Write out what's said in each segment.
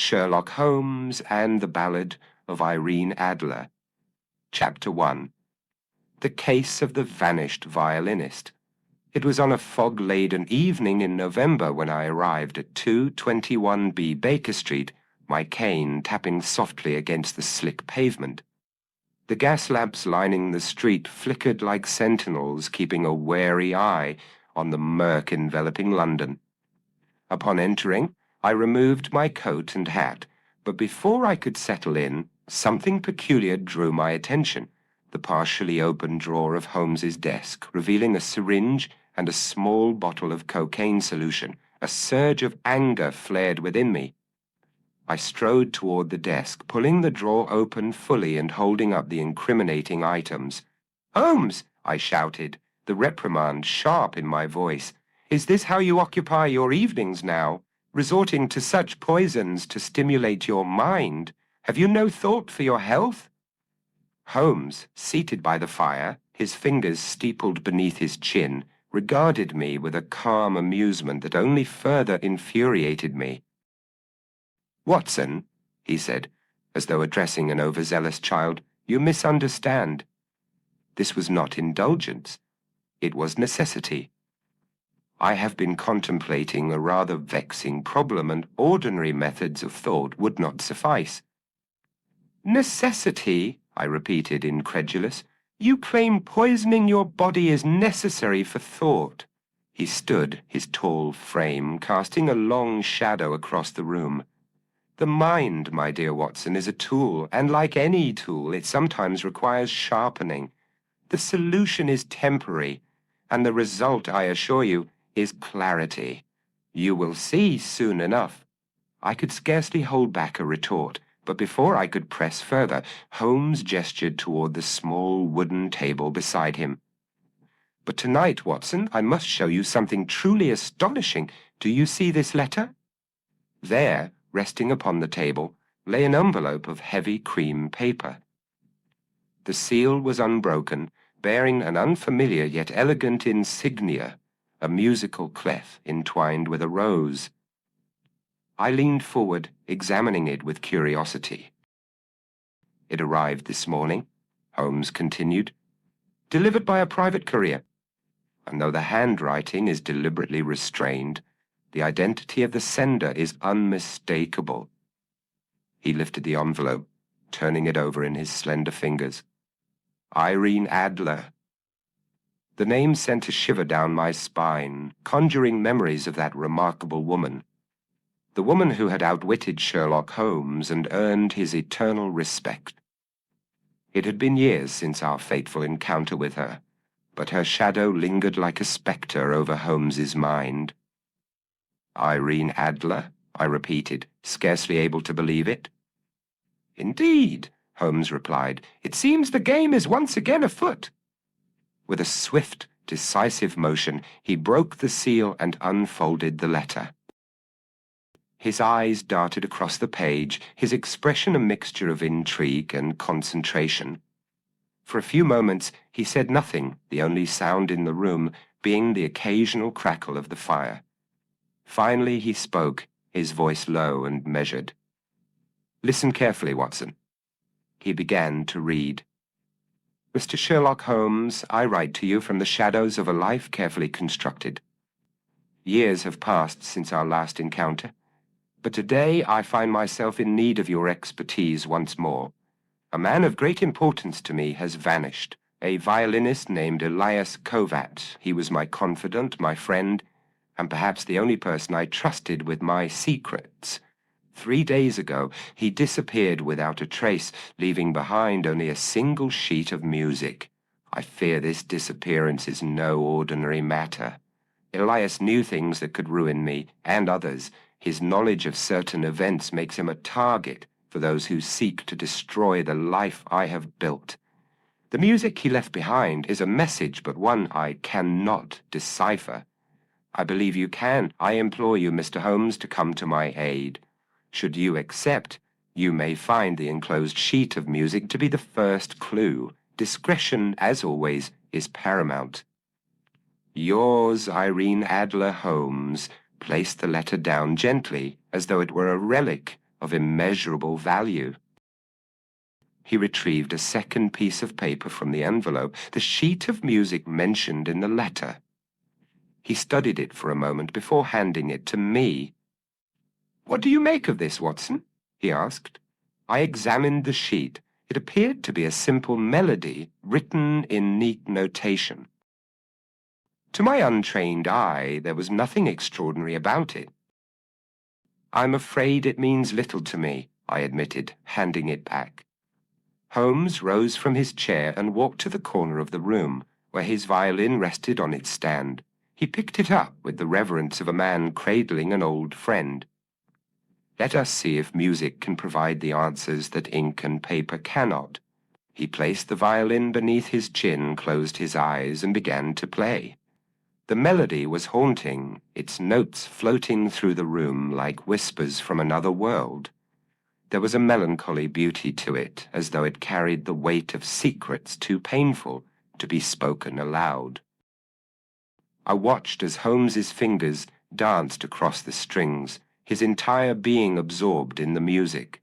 Sherlock Holmes and the Ballad of Irene Adler. Chapter 1. The Case of the Vanished Violinist. It was on a fog-laden evening in November when I arrived at 221B Baker Street, my cane tapping softly against the slick pavement. The gas lamps lining the street flickered like sentinels keeping a wary eye on the murk enveloping London. Upon entering, I removed my coat and hat, but before I could settle in, something peculiar drew my attention. The partially open drawer of Holmes's desk, revealing a syringe and a small bottle of cocaine solution. A surge of anger flared within me. I strode toward the desk, pulling the drawer open fully and holding up the incriminating items. "Holmes!" I shouted, the reprimand sharp in my voice. "Is this how you occupy your evenings now? Resorting to such poisons to stimulate your mind? Have you no thought for your health?" Holmes, seated by the fire, his fingers steepled beneath his chin, regarded me with a calm amusement that only further infuriated me. "Watson," he said, as though addressing an overzealous child, "you misunderstand. This was not indulgence. It was necessity. I have been contemplating a rather vexing problem, and ordinary methods of thought would not suffice." "Necessity?" I repeated, incredulous. "You claim poisoning your body is necessary for thought." He stood, his tall frame casting a long shadow across the room. "The mind, my dear Watson, is a tool, and like any tool, it sometimes requires sharpening. The solution is temporary, and the result, I assure you, is clarity. You will see soon enough." I could scarcely hold back a retort, but before I could press further, Holmes gestured toward the small wooden table beside him. "But tonight, Watson, I must show you something truly astonishing. Do you see this letter?" There, resting upon the table, lay an envelope of heavy cream paper. The seal was unbroken, bearing an unfamiliar yet elegant insignia, a musical clef entwined with a rose. I leaned forward, examining it with curiosity. "It arrived this morning," Holmes continued, "delivered by a private courier, and though the handwriting is deliberately restrained, the identity of the sender is unmistakable." He lifted the envelope, turning it over in his slender fingers. "Irene Adler." The name sent a shiver down my spine, conjuring memories of that remarkable woman. The woman who had outwitted Sherlock Holmes and earned his eternal respect. It had been years since our fateful encounter with her, but her shadow lingered like a spectre over Holmes's mind. "Irene Adler?" I repeated, scarcely able to believe it. "Indeed," Holmes replied. "It seems the game is once again afoot." With a swift, decisive motion, he broke the seal and unfolded the letter. His eyes darted across the page, his expression a mixture of intrigue and concentration. For a few moments he said nothing, the only sound in the room being the occasional crackle of the fire. Finally he spoke, his voice low and measured. "Listen carefully, Watson." He began to read. "Mr. Sherlock Holmes, I write to you from the shadows of a life carefully constructed. Years have passed since our last encounter, but today I find myself in need of your expertise once more. A man of great importance to me has vanished, a violinist named Elias Kovat. He was my confidant, my friend, and perhaps the only person I trusted with my secrets. 3 days ago, he disappeared without a trace, leaving behind only a single sheet of music. I fear this disappearance is no ordinary matter. Elias knew things that could ruin me, and others. His knowledge of certain events makes him a target for those who seek to destroy the life I have built. The music he left behind is a message, but one I cannot decipher. I believe you can. I implore you, Mr. Holmes, to come to my aid. Should you accept, you may find the enclosed sheet of music to be the first clue. Discretion, as always, is paramount. Yours, Irene Adler Holmes." Placed the letter down gently, as though it were a relic of immeasurable value. He retrieved a second piece of paper from the envelope, the sheet of music mentioned in the letter. He studied it for a moment before handing it to me. "What do you make of this, Watson?" he asked. I examined the sheet. It appeared to be a simple melody written in neat notation. To my untrained eye, there was nothing extraordinary about it. "I'm afraid it means little to me," I admitted, handing it back. Holmes rose from his chair and walked to the corner of the room, where his violin rested on its stand. He picked it up with the reverence of a man cradling an old friend. "Let us see if music can provide the answers that ink and paper cannot." He placed the violin beneath his chin, closed his eyes, and began to play. The melody was haunting, its notes floating through the room like whispers from another world. There was a melancholy beauty to it, as though it carried the weight of secrets too painful to be spoken aloud. I watched as Holmes's fingers danced across the strings, his entire being absorbed in the music.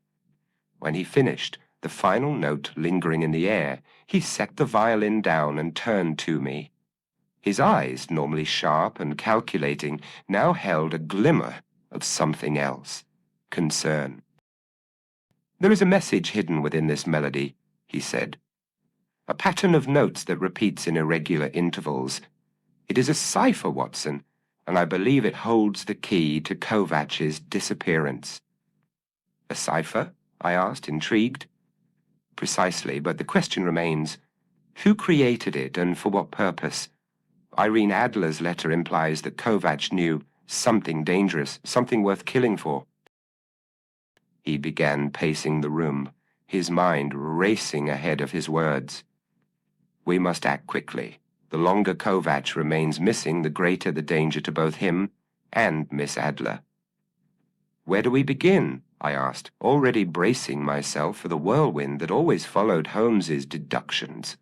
When he finished, the final note lingering in the air, he set the violin down and turned to me. His eyes, normally sharp and calculating, now held a glimmer of something else: concern. "There is a message hidden within this melody," he said. "A pattern of notes that repeats in irregular intervals. It is a cipher, Watson, and I believe it holds the key to Kovac's disappearance." "A cipher?" I asked, intrigued. "Precisely, but the question remains, who created it and for what purpose? Irene Adler's letter implies that Kovac knew something dangerous, something worth killing for." He began pacing the room, his mind racing ahead of his words. "We must act quickly. The longer Kovac remains missing, the greater the danger to both him and Miss Adler." "Where do we begin?" I asked, already bracing myself for the whirlwind that always followed Holmes's deductions.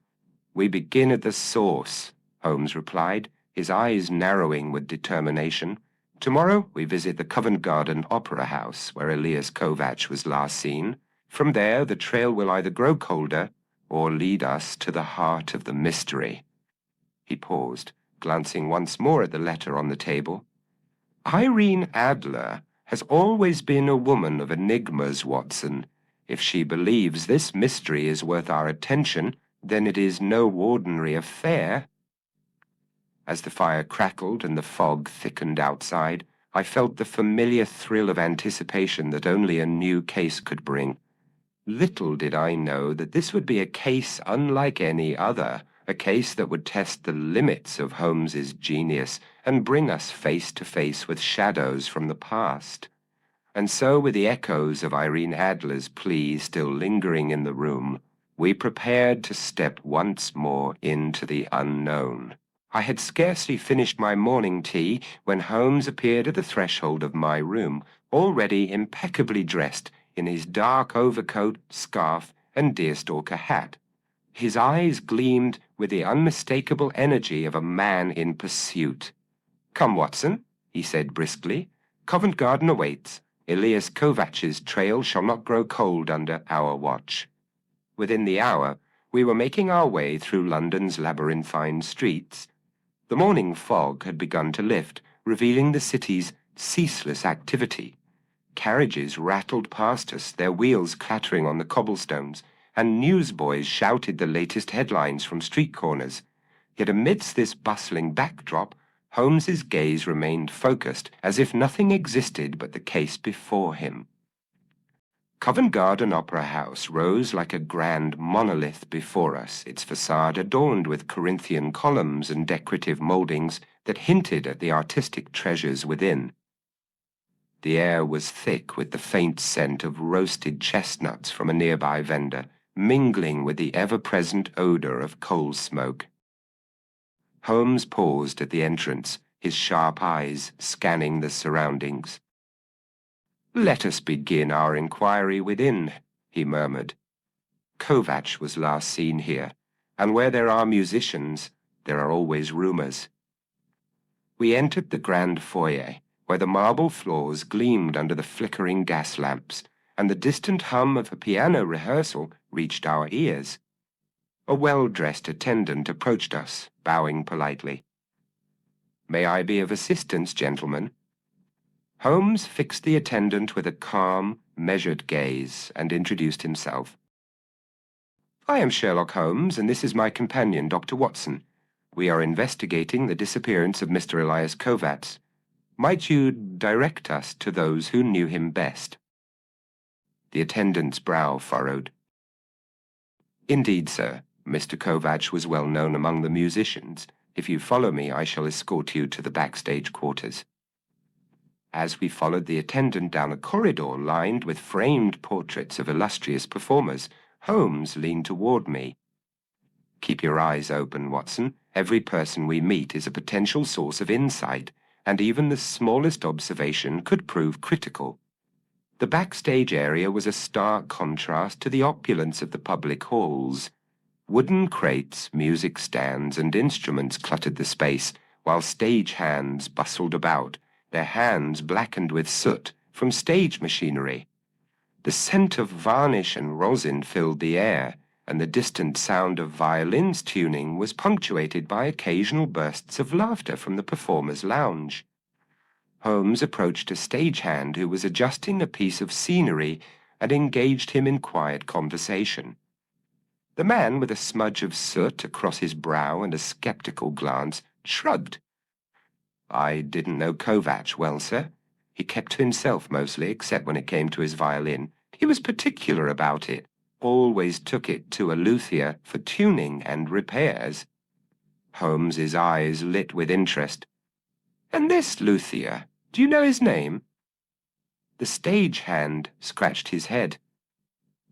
"We begin at the source," Holmes replied, his eyes narrowing with determination. "Tomorrow we visit the Covent Garden Opera House, where Elias Kovac was last seen. From there, the trail will either grow colder or lead us to the heart of the mystery." He paused, glancing once more at the letter on the table. "Irene Adler has always been a woman of enigmas, Watson. If she believes this mystery is worth our attention, then it is no ordinary affair." As the fire crackled and the fog thickened outside, I felt the familiar thrill of anticipation that only a new case could bring. Little did I know that this would be a case unlike any other, a case that would test the limits of Holmes's genius and bring us face to face with shadows from the past. And so, with the echoes of Irene Adler's plea still lingering in the room, we prepared to step once more into the unknown. I had scarcely finished my morning tea when Holmes appeared at the threshold of my room, already impeccably dressed in his dark overcoat, scarf, and deerstalker hat. His eyes gleamed with the unmistakable energy of a man in pursuit. "Come, Watson," he said briskly. "Covent Garden awaits. Elias Kovac's trail shall not grow cold under our watch." Within the hour, we were making our way through London's labyrinthine streets. The morning fog had begun to lift, revealing the city's ceaseless activity. Carriages rattled past us, their wheels clattering on the cobblestones, and newsboys shouted the latest headlines from street corners. Yet amidst this bustling backdrop, Holmes's gaze remained focused, as if nothing existed but the case before him. Covent Garden Opera House rose like a grand monolith before us, its facade adorned with Corinthian columns and decorative mouldings that hinted at the artistic treasures within. The air was thick with the faint scent of roasted chestnuts from a nearby vendor, mingling with the ever-present odor of coal smoke. Holmes paused at the entrance, his sharp eyes scanning the surroundings. "Let us begin our inquiry within," he murmured. "Kovac was last seen here, and where there are musicians, there are always rumors." We entered the grand foyer, where the marble floors gleamed under the flickering gas lamps, and the distant hum of a piano rehearsal reached our ears. A well-dressed attendant approached us, bowing politely. "May I be of assistance, gentlemen?" Holmes fixed the attendant with a calm, measured gaze and introduced himself. "I am Sherlock Holmes, and this is my companion, Dr. Watson. We are investigating the disappearance of Mr. Elias Kovacs. Might you direct us to those who knew him best?" The attendant's brow furrowed. "Indeed, sir. Mr. Kovacs was well known among the musicians. If you follow me, I shall escort you to the backstage quarters." As we followed the attendant down a corridor lined with framed portraits of illustrious performers, Holmes leaned toward me. "Keep your eyes open, Watson. Every person we meet is a potential source of insight, and even the smallest observation could prove critical." The backstage area was a stark contrast to the opulence of the public halls. Wooden crates, music stands, and instruments cluttered the space, while stage hands bustled about, their hands blackened with soot from stage machinery. The scent of varnish and rosin filled the air, and the distant sound of violins tuning was punctuated by occasional bursts of laughter from the performers' lounge. Holmes approached a stagehand who was adjusting a piece of scenery and engaged him in quiet conversation. The man, with a smudge of soot across his brow and a skeptical glance, shrugged. "I didn't know Kovacs well, sir. He kept to himself mostly, except when it came to his violin. He was particular about it. Always took it to a luthier for tuning and repairs." Holmes's eyes lit with interest. "And this luthier, do you know his name?" The stagehand scratched his head.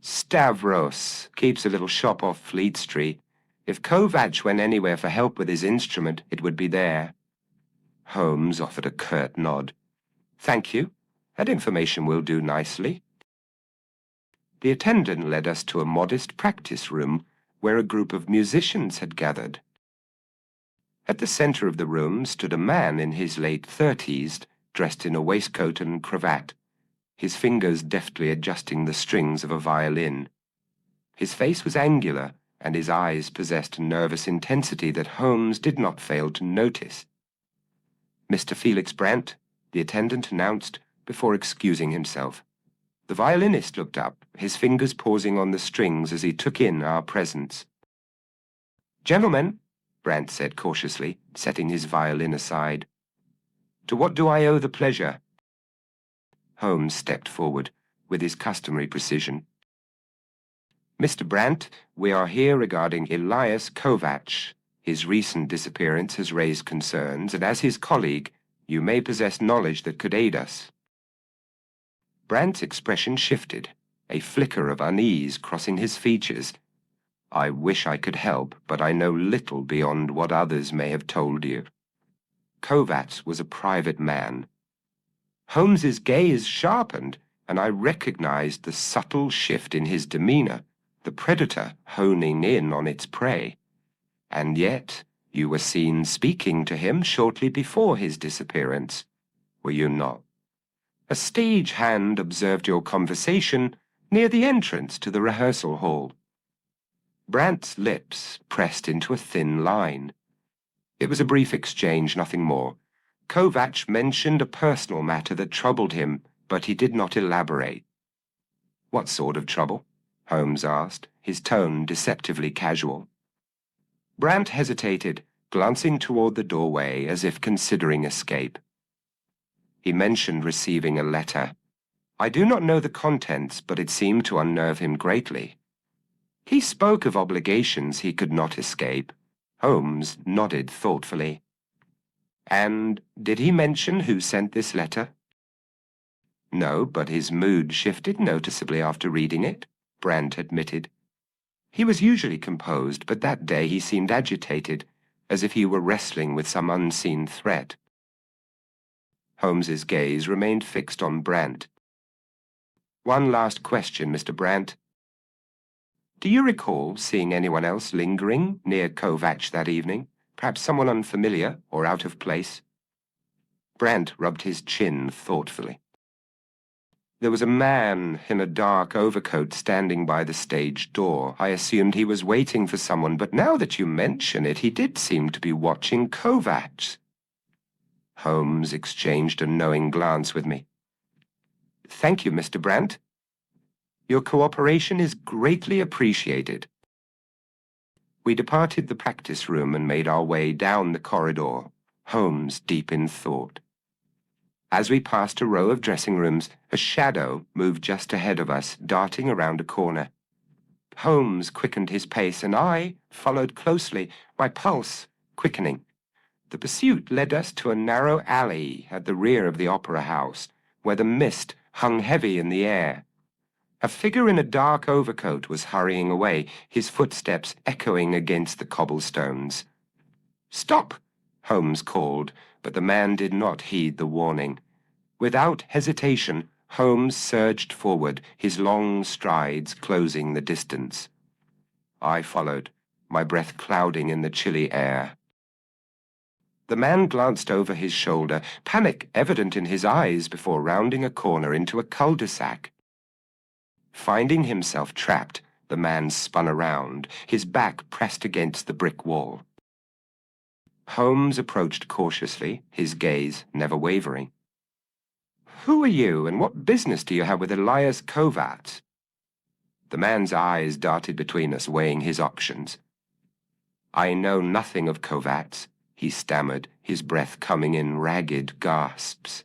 "Stavros. Keeps a little shop off Fleet Street. If Kovacs went anywhere for help with his instrument, it would be there." Holmes offered a curt nod. "Thank you. That information will do nicely." The attendant led us to a modest practice room where a group of musicians had gathered. At the center of the room stood a man in his late 30s, dressed in a waistcoat and cravat, his fingers deftly adjusting the strings of a violin. His face was angular, and his eyes possessed a nervous intensity that Holmes did not fail to notice. "Mr. Felix Brandt," the attendant announced before excusing himself. The violinist looked up, his fingers pausing on the strings as he took in our presence. "Gentlemen," Brandt said cautiously, setting his violin aside, "to what do I owe the pleasure?" Holmes stepped forward with his customary precision. "Mr. Brandt, we are here regarding Elias Kovacs. His recent disappearance has raised concerns, and as his colleague, you may possess knowledge that could aid us." Brandt's expression shifted, a flicker of unease crossing his features. "I wish I could help, but I know little beyond what others may have told you." Kovacs was a private man. Holmes's gaze sharpened, and I recognized the subtle shift in his demeanor, the predator honing in on its prey. "And yet, you were seen speaking to him shortly before his disappearance, were you not? A stagehand observed your conversation near the entrance to the rehearsal hall." Brandt's lips pressed into a thin line. "It was a brief exchange, nothing more. Kovacs mentioned a personal matter that troubled him, but he did not elaborate." "What sort of trouble?" Holmes asked, his tone deceptively casual. Brandt hesitated, glancing toward the doorway as if considering escape. "He mentioned receiving a letter. I do not know the contents, but it seemed to unnerve him greatly. He spoke of obligations he could not escape." Holmes nodded thoughtfully. "And did he mention who sent this letter?" "No, but his mood shifted noticeably after reading it," Brandt admitted. "He was usually composed, but that day he seemed agitated, as if he were wrestling with some unseen threat." Holmes's gaze remained fixed on Brandt. "One last question, Mr. Brandt. Do you recall seeing anyone else lingering near Kovacs that evening? Perhaps someone unfamiliar or out of place?" Brandt rubbed his chin thoughtfully. There was a man in a dark overcoat standing by the stage door. I assumed he was waiting for someone, but now that you mention it, he did seem to be watching Kovacs. Holmes exchanged a knowing glance with me. Thank you, Mr. Brandt. Your cooperation is greatly appreciated. We departed the practice room and made our way down the corridor, Holmes deep in thought. As we passed a row of dressing rooms, a shadow moved just ahead of us, darting around a corner. Holmes quickened his pace, and I followed closely, my pulse quickening. The pursuit led us to a narrow alley at the rear of the opera house, where the mist hung heavy in the air. A figure in a dark overcoat was hurrying away, his footsteps echoing against the cobblestones. "Stop!" Holmes called, but the man did not heed the warning. Without hesitation, Holmes surged forward, his long strides closing the distance. I followed, my breath clouding in the chilly air. The man glanced over his shoulder, panic evident in his eyes before rounding a corner into a cul-de-sac. Finding himself trapped, the man spun around, his back pressed against the brick wall. Holmes approached cautiously, his gaze never wavering. "Who are you, and what business do you have with Elias Kovacs?" The man's eyes darted between us, weighing his options. "I know nothing of Kovacs," he stammered, his breath coming in ragged gasps.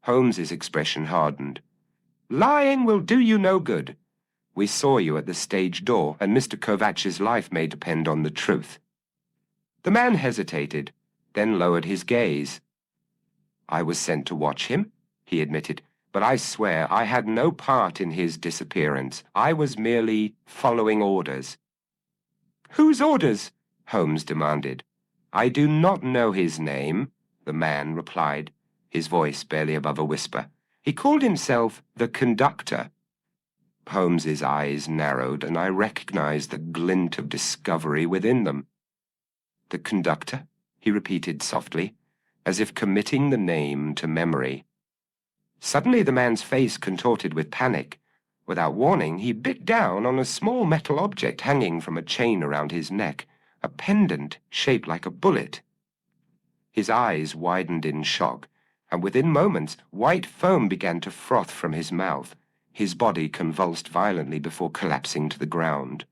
Holmes's expression hardened. "Lying will do you no good. We saw you at the stage door, and Mr. Kovacs's life may depend on the truth." The man hesitated, then lowered his gaze. "I was sent to watch him," he admitted, "but I swear I had no part in his disappearance. I was merely following orders." "Whose orders?" Holmes demanded. "I do not know his name," the man replied, his voice barely above a whisper. "He called himself the conductor." Holmes's eyes narrowed, and I recognized the glint of discovery within them. "The conductor?" he repeated softly, as if committing the name to memory. Suddenly the man's face contorted with panic. Without warning, he bit down on a small metal object hanging from a chain around his neck, a pendant shaped like a bullet. His eyes widened in shock, and within moments white foam began to froth from his mouth. His body convulsed violently before collapsing to the ground.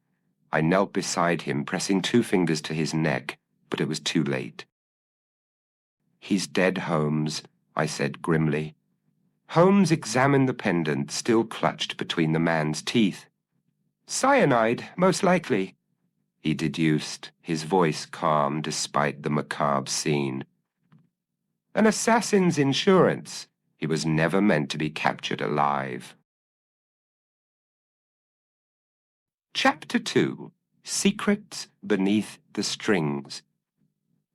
I knelt beside him, pressing 2 fingers to his neck, but it was too late. "He's dead, Holmes," I said grimly. Holmes examined the pendant still clutched between the man's teeth. "Cyanide, most likely," he deduced, his voice calm despite the macabre scene. "An assassin's insurance. He was never meant to be captured alive." Chapter 2. Secrets Beneath the Strings.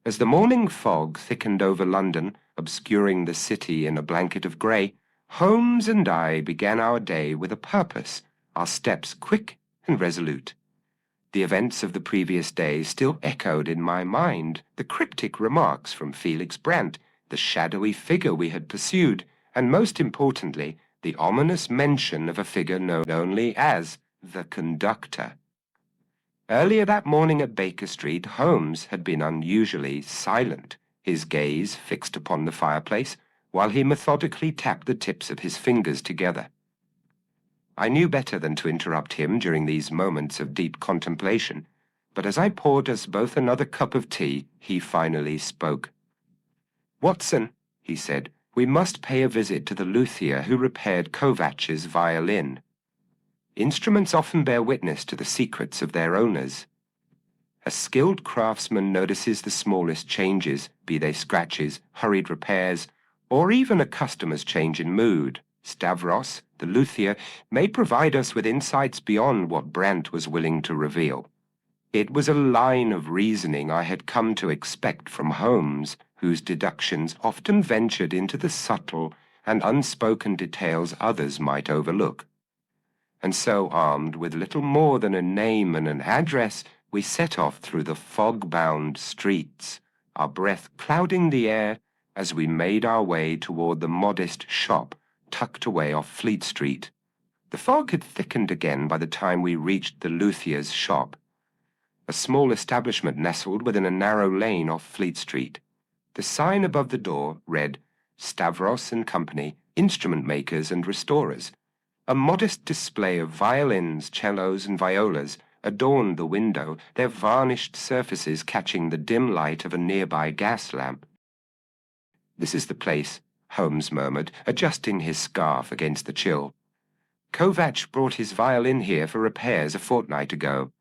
As the morning fog thickened over London, obscuring the city in a blanket of grey, Holmes and I began our day with a purpose, our steps quick and resolute. The events of the previous day still echoed in my mind, the cryptic remarks from Felix Brandt, the shadowy figure we had pursued, and most importantly, the ominous mention of a figure known only as the conductor. Earlier that morning at Baker Street, Holmes had been unusually silent, his gaze fixed upon the fireplace, while he methodically tapped the tips of his fingers together. I knew better than to interrupt him during these moments of deep contemplation, but as I poured us both another cup of tea, he finally spoke. "Watson," he said, "we must pay a visit to the luthier who repaired Kovacs's violin. Instruments often bear witness to the secrets of their owners. A skilled craftsman notices the smallest changes, be they scratches, hurried repairs, or even a customer's change in mood. Stavros, the luthier, may provide us with insights beyond what Brandt was willing to reveal." It was a line of reasoning I had come to expect from Holmes, whose deductions often ventured into the subtle and unspoken details others might overlook. And so, armed with little more than a name and an address, we set off through the fog-bound streets, our breath clouding the air as we made our way toward the modest shop tucked away off Fleet Street. The fog had thickened again by the time we reached the luthier's shop, a small establishment nestled within a narrow lane off Fleet Street. The sign above the door read, Stavros and Company, Instrument Makers and Restorers. A modest display of violins, cellos, and violas adorned the window, their varnished surfaces catching the dim light of a nearby gas lamp. "This is the place," Holmes murmured, adjusting his scarf against the chill. "Kovacs brought his violin here for repairs a fortnight ago."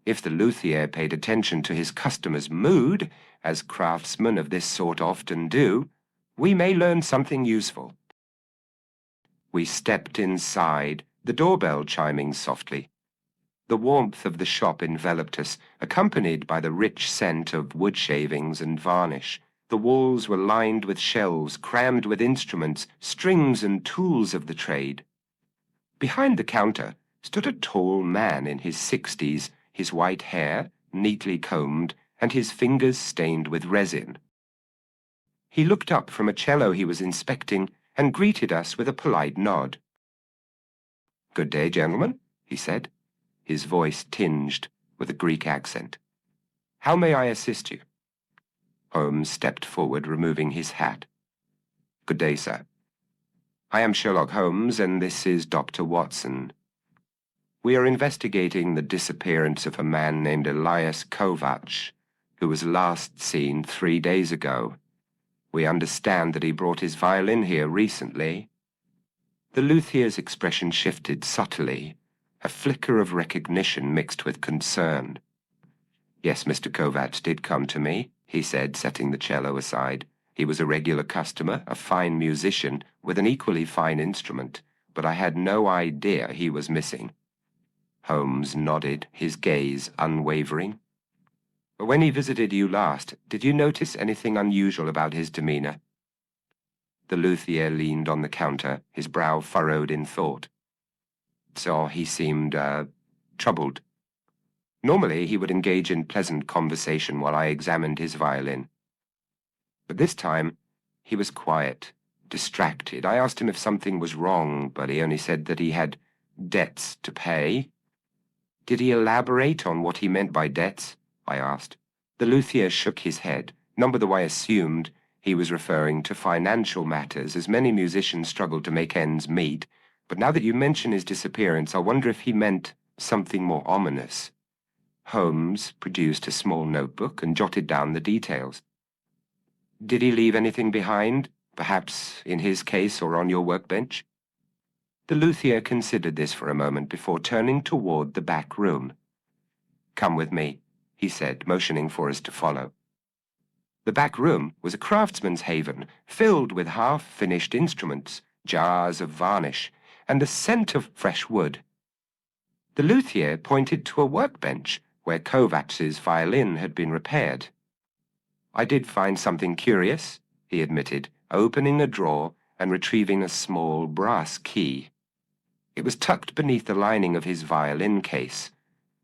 If the luthier paid attention to his customer's mood, as craftsmen of this sort often do, we may learn something useful. We stepped inside, the doorbell chiming softly. The warmth of the shop enveloped us, accompanied by the rich scent of wood shavings and varnish. The walls were lined with shelves crammed with instruments, strings, and tools of the trade. Behind the counter stood a tall man in his 60s, his white hair neatly combed and his fingers stained with resin. He looked up from a cello he was inspecting and greeted us with a polite nod. "Good day, gentlemen," he said, his voice tinged with a Greek accent. "How may I assist you?" Holmes stepped forward, removing his hat. "Good day, sir. I am Sherlock Holmes, and this is Dr. Watson. We are investigating the disappearance of a man named Elias Kovacs, who was last seen 3 days ago. We understand that he brought his violin here recently." The luthier's expression shifted subtly, a flicker of recognition mixed with concern. "Yes, Mr. Kovacs did come to me," he said, setting the cello aside. "He was a regular customer, a fine musician, with an equally fine instrument, but I had no idea he was missing." Holmes nodded, his gaze unwavering. "When he visited you last, did you notice anything unusual about his demeanor?" The luthier leaned on the counter, his brow furrowed in thought. "So he seemed, troubled. Normally he would engage in pleasant conversation while I examined his violin. But this time he was quiet, distracted. I asked him if something was wrong, but he only said that he had debts to pay." "Did he elaborate on what he meant by debts?" I asked. The luthier shook his head, not though I assumed he was referring to financial matters, as many musicians struggle to make ends meet. But now that you mention his disappearance, I wonder if he meant something more ominous. Holmes produced a small notebook and jotted down the details. "Did he leave anything behind, perhaps in his case or on your workbench?" The luthier considered this for a moment before turning toward the back room. "Come with me," he said, motioning for us to follow. The back room was a craftsman's haven, filled with half-finished instruments, jars of varnish, and the scent of fresh wood. The luthier pointed to a workbench where Kovacs's violin had been repaired. "I did find something curious," he admitted, opening a drawer and retrieving a small brass key. It was tucked beneath the lining of his violin case.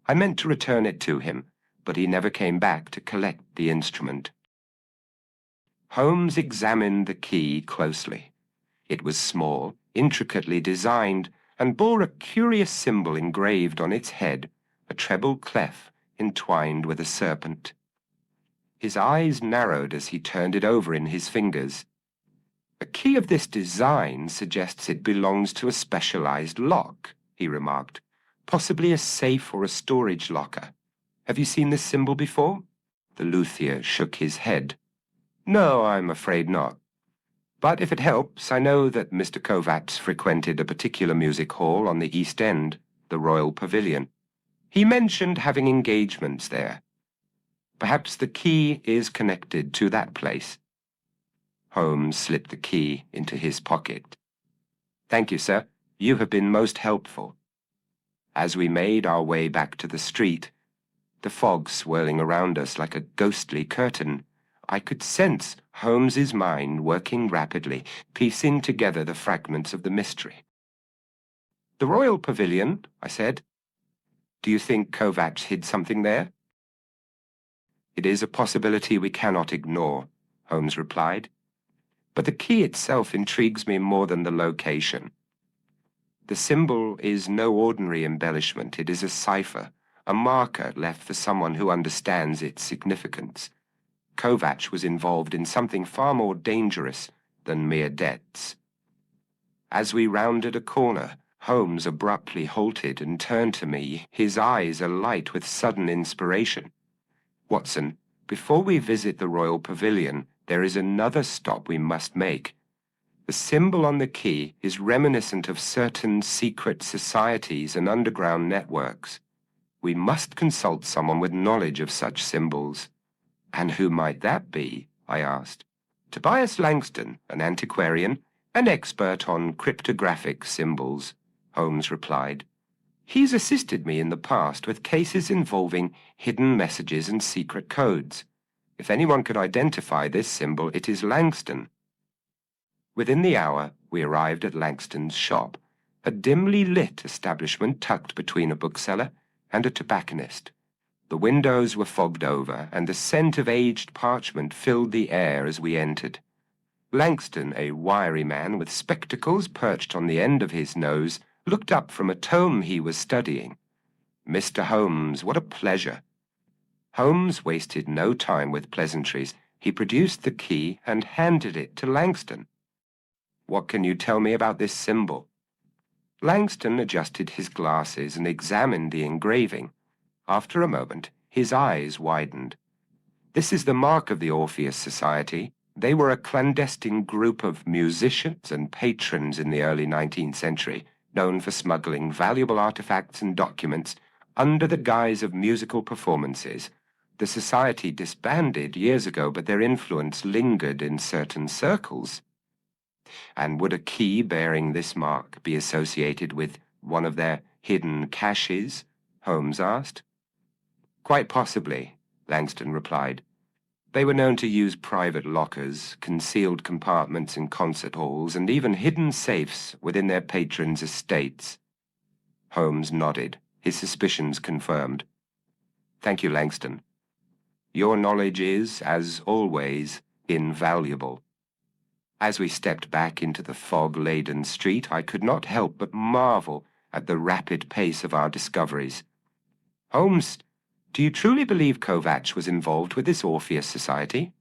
I meant to return it to him, but he never came back to collect the instrument. Holmes examined the key closely. It was small, intricately designed, and bore a curious symbol engraved on its head, a treble clef entwined with a serpent. His eyes narrowed as he turned it over in his fingers. "A key of this design suggests it belongs to a specialized lock," he remarked, "possibly a safe or a storage locker. Have you seen this symbol before?" The luthier shook his head. "No, I'm afraid not. But if it helps, I know that Mr. Kovacs frequented a particular music hall on the East End, the Royal Pavilion. He mentioned having engagements there. Perhaps the key is connected to that place." Holmes slipped the key into his pocket. "Thank you, sir. You have been most helpful." As we made our way back to the street, the fog swirling around us like a ghostly curtain, I could sense Holmes's mind working rapidly, piecing together the fragments of the mystery. "The Royal Pavilion," I said. "Do you think Kovacs hid something there?" "It is a possibility we cannot ignore," Holmes replied. but the key itself intrigues me more than the location. The symbol is no ordinary embellishment. It is a cipher, a marker left for someone who understands its significance. Kovacs was involved in something far more dangerous than mere debts. As we rounded a corner, Holmes abruptly halted and turned to me, his eyes alight with sudden inspiration. "Watson, before we visit the Royal Pavilion, there is another stop we must make. The symbol on the key is reminiscent of certain secret societies and underground networks. We must consult someone with knowledge of such symbols." "And who might that be?" I asked. "Tobias Langston, an antiquarian, an expert on cryptographic symbols," Holmes replied. "He's assisted me in the past with cases involving hidden messages and secret codes. If anyone could identify this symbol, it is Langston." Within the hour, we arrived at Langston's shop, a dimly lit establishment tucked between a bookseller and a tobacconist. The windows were fogged over, and the scent of aged parchment filled the air as we entered. Langston, a wiry man with spectacles perched on the end of his nose, looked up from a tome he was studying. "Mr. Holmes, what a pleasure." Holmes wasted no time with pleasantries. He produced the key and handed it to Langston. "What can you tell me about this symbol?" Langston adjusted his glasses and examined the engraving. After a moment, his eyes widened. "This is the mark of the Orpheus Society. They were a clandestine group of musicians and patrons in the early 19th century, known for smuggling valuable artifacts and documents under the guise of musical performances. The society disbanded years ago, but their influence lingered in certain circles." "And would a key bearing this mark be associated with one of their hidden caches?" Holmes asked. "Quite possibly," Langston replied. "They were known to use private lockers, concealed compartments in concert halls, and even hidden safes within their patrons' estates." Holmes nodded, his suspicions confirmed. "Thank you, Langston. Your knowledge is, as always, invaluable." As we stepped back into the fog-laden street, I could not help but marvel at the rapid pace of our discoveries. "Holmes, do you truly believe Kovacs was involved with this Orpheus Society?"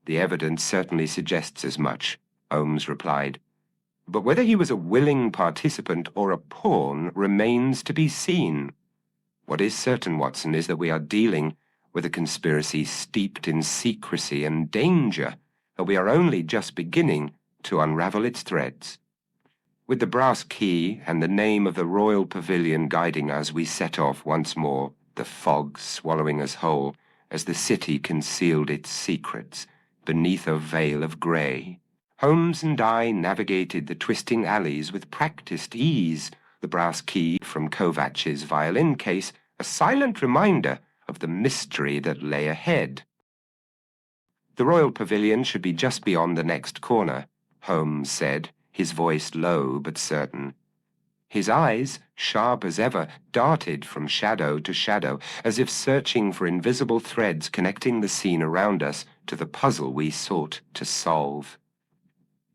"The evidence certainly suggests as much," Holmes replied. "But whether he was a willing participant or a pawn remains to be seen. What is certain, Watson, is that we are dealing with a conspiracy steeped in secrecy and danger, and we are only just beginning to unravel its threads." With the brass key and the name of the Royal Pavilion guiding us, we set off once more, the fog swallowing us whole as the city concealed its secrets beneath a veil of grey. Holmes and I navigated the twisting alleys with practiced ease, the brass key from Kovacs's violin case a silent reminder of the mystery that lay ahead. "The Royal Pavilion should be just beyond the next corner," Holmes said, his voice low but certain. His eyes, sharp as ever, darted from shadow to shadow, as if searching for invisible threads connecting the scene around us to the puzzle we sought to solve.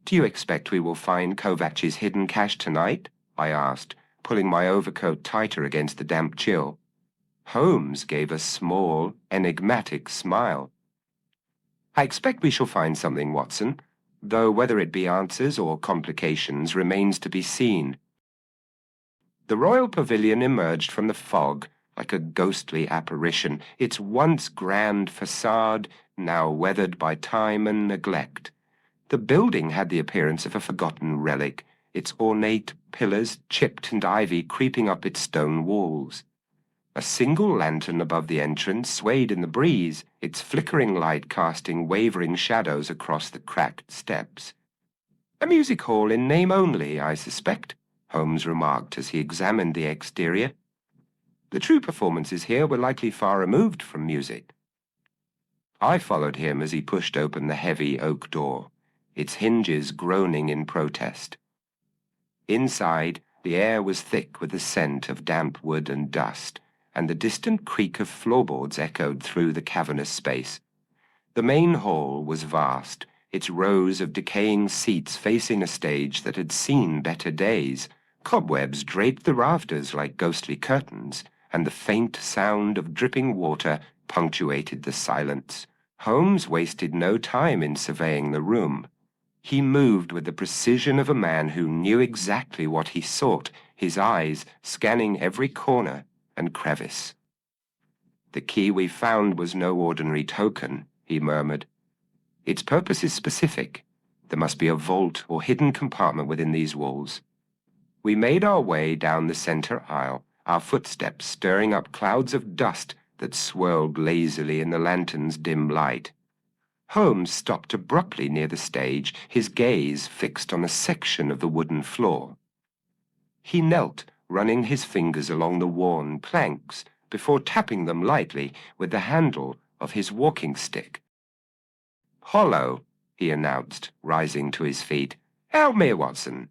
"Do you expect we will find Kovacs's hidden cache tonight?" I asked, pulling my overcoat tighter against the damp chill. Holmes gave a small, enigmatic smile. "I expect we shall find something, Watson, though whether it be answers or complications remains to be seen." The Royal Pavilion emerged from the fog like a ghostly apparition, its once grand facade now weathered by time and neglect. The building had the appearance of a forgotten relic, its ornate pillars chipped and ivy creeping up its stone walls. A single lantern above the entrance swayed in the breeze, its flickering light casting wavering shadows across the cracked steps. "A music hall in name only, I suspect," Holmes remarked as he examined the exterior. "The true performances here were likely far removed from music." I followed him as he pushed open the heavy oak door, its hinges groaning in protest. Inside, the air was thick with the scent of damp wood and dust, and the distant creak of floorboards echoed through the cavernous space. The main hall was vast, its rows of decaying seats facing a stage that had seen better days. Cobwebs draped the rafters like ghostly curtains, and the faint sound of dripping water punctuated the silence. Holmes wasted no time in surveying the room. He moved with the precision of a man who knew exactly what he sought, his eyes scanning every corner and crevice. "The key we found was no ordinary token," he murmured. "Its purpose is specific. There must be a vault or hidden compartment within these walls." We made our way down the center aisle, our footsteps stirring up clouds of dust that swirled lazily in the lantern's dim light. Holmes stopped abruptly near the stage, his gaze fixed on a section of the wooden floor. He knelt, running his fingers along the worn planks before tapping them lightly with the handle of his walking stick. "Hollow," he announced, rising to his feet. "Help me, Watson."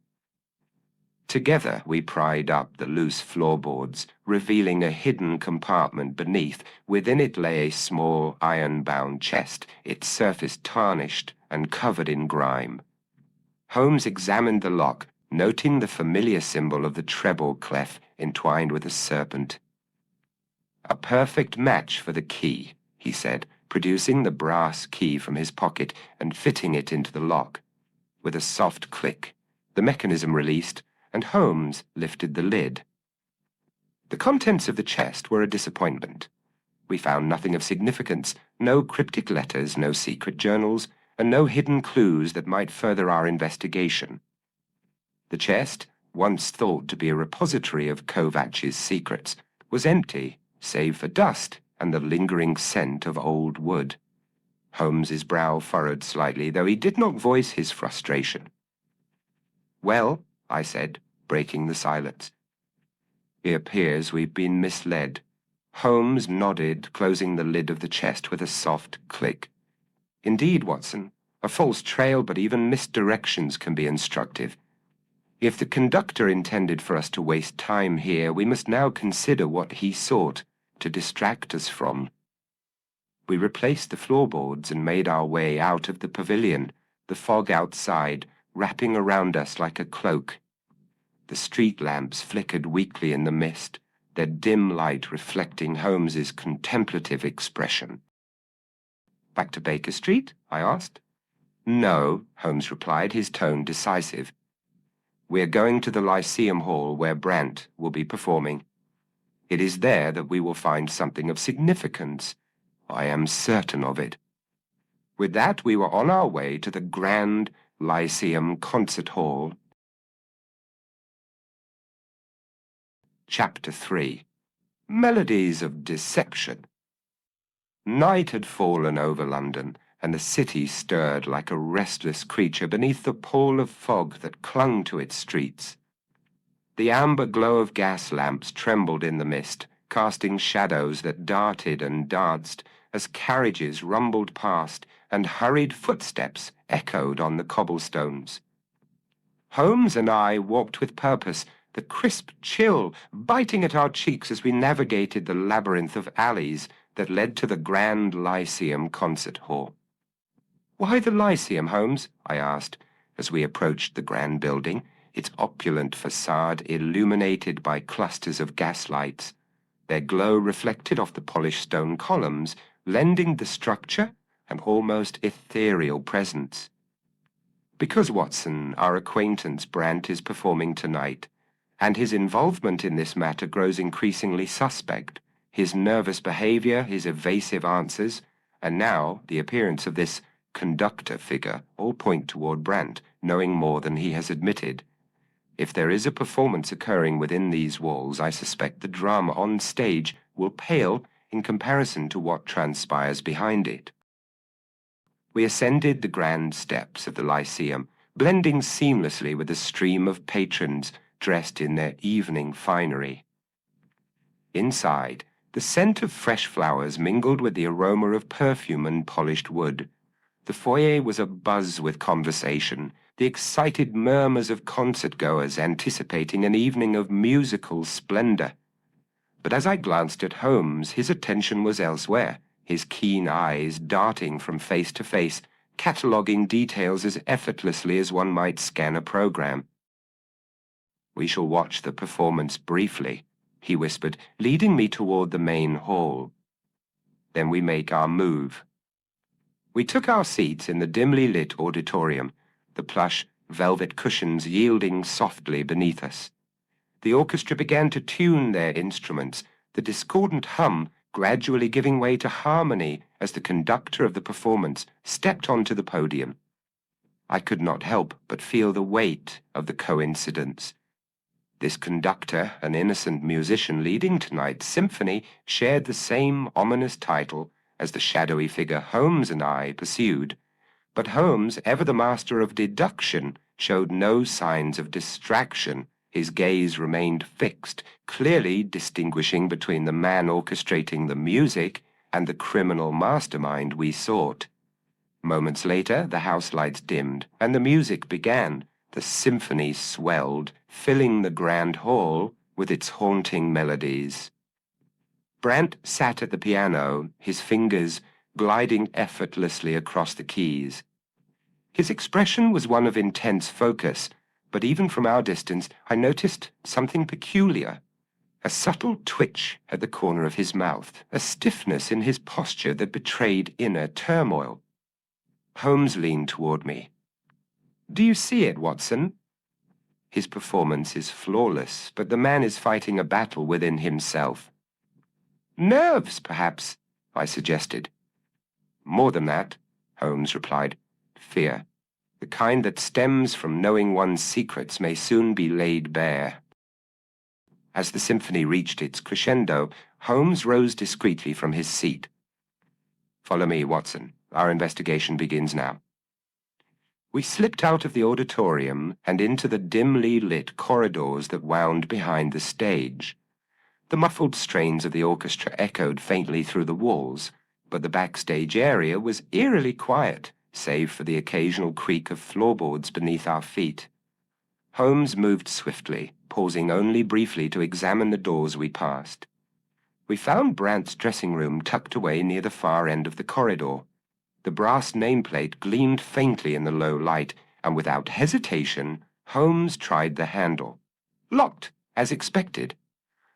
Together we pried up the loose floorboards, revealing a hidden compartment beneath. Within it lay a small iron-bound chest, its surface tarnished and covered in grime. Holmes examined the lock, noting the familiar symbol of the treble clef entwined with a serpent. "A perfect match for the key," he said, producing the brass key from his pocket and fitting it into the lock. With a soft click, the mechanism released, and Holmes lifted the lid. The contents of the chest were a disappointment. We found nothing of significance, no cryptic letters, no secret journals, and no hidden clues that might further our investigation. The chest, once thought to be a repository of Kovac's secrets, was empty, save for dust and the lingering scent of old wood. Holmes's brow furrowed slightly, though he did not voice his frustration. "Well," I said, breaking the silence. "It appears we've been misled." Holmes nodded, closing the lid of the chest with a soft click. "Indeed, Watson, a false trail, but even misdirections can be instructive. If the conductor intended for us to waste time here, we must now consider what he sought to distract us from." We replaced the floorboards and made our way out of the pavilion, the fog outside wrapping around us like a cloak. The street lamps flickered weakly in the mist, their dim light reflecting Holmes's contemplative expression. "Back to Baker Street?" I asked. "No," Holmes replied, his tone decisive. "We're going to the Lyceum Hall where Brandt will be performing. It is there that we will find something of significance. I am certain of it." With that, we were on our way to the Grand Lyceum Concert Hall. Chapter 3. Melodies of Deception. Night had fallen over London, and the city stirred like a restless creature beneath the pall of fog that clung to its streets. The amber glow of gas lamps trembled in the mist, casting shadows that darted and danced as carriages rumbled past and hurried footsteps echoed on the cobblestones. Holmes and I walked with purpose, the crisp chill biting at our cheeks as we navigated the labyrinth of alleys that led to the Grand Lyceum Concert Hall. "Why the Lyceum, Holmes?" I asked, as we approached the grand building, its opulent facade illuminated by clusters of gaslights, their glow reflected off the polished stone columns, lending the structure an almost ethereal presence. "Because, Watson, our acquaintance Brandt is performing tonight, and his involvement in this matter grows increasingly suspect. His nervous behavior, his evasive answers, and now the appearance of this conductor figure all point toward Brandt, knowing more than he has admitted. If there is a performance occurring within these walls, I suspect the drama on stage will pale in comparison to what transpires behind it." We ascended the grand steps of the Lyceum, blending seamlessly with the stream of patrons dressed in their evening finery. Inside, the scent of fresh flowers mingled with the aroma of perfume and polished wood. The foyer was abuzz with conversation, the excited murmurs of concert-goers anticipating an evening of musical splendor. But as I glanced at Holmes, his attention was elsewhere, his keen eyes darting from face to face, cataloguing details as effortlessly as one might scan a program. "We shall watch the performance briefly," he whispered, leading me toward the main hall. "Then we make our move." We took our seats in the dimly lit auditorium, the plush, velvet cushions yielding softly beneath us. The orchestra began to tune their instruments, the discordant hum gradually giving way to harmony as the conductor of the performance stepped onto the podium. I could not help but feel the weight of the coincidence. This conductor, an innocent musician leading tonight's symphony, shared the same ominous title as the shadowy figure Holmes and I pursued. But Holmes, ever the master of deduction, showed no signs of distraction. His gaze remained fixed, clearly distinguishing between the man orchestrating the music and the criminal mastermind we sought. Moments later, the house lights dimmed, and the music began. The symphony swelled, filling the grand hall with its haunting melodies. Brant sat at the piano, his fingers gliding effortlessly across the keys. His expression was one of intense focus, but even from our distance I noticed something peculiar. A subtle twitch at the corner of his mouth, a stiffness in his posture that betrayed inner turmoil. Holmes leaned toward me. "Do you see it, Watson? His performance is flawless, but the man is fighting a battle within himself." "Nerves, perhaps," I suggested. "More than that," Holmes replied. "Fear. The kind that stems from knowing one's secrets may soon be laid bare." As the symphony reached its crescendo, Holmes rose discreetly from his seat. "Follow me, Watson. Our investigation begins now." We slipped out of the auditorium and into the dimly lit corridors that wound behind the stage. The muffled strains of the orchestra echoed faintly through the walls, but the backstage area was eerily quiet, save for the occasional creak of floorboards beneath our feet. Holmes moved swiftly, pausing only briefly to examine the doors we passed. We found Brant's dressing room tucked away near the far end of the corridor. The brass nameplate gleamed faintly in the low light, and without hesitation, Holmes tried the handle. Locked, as expected.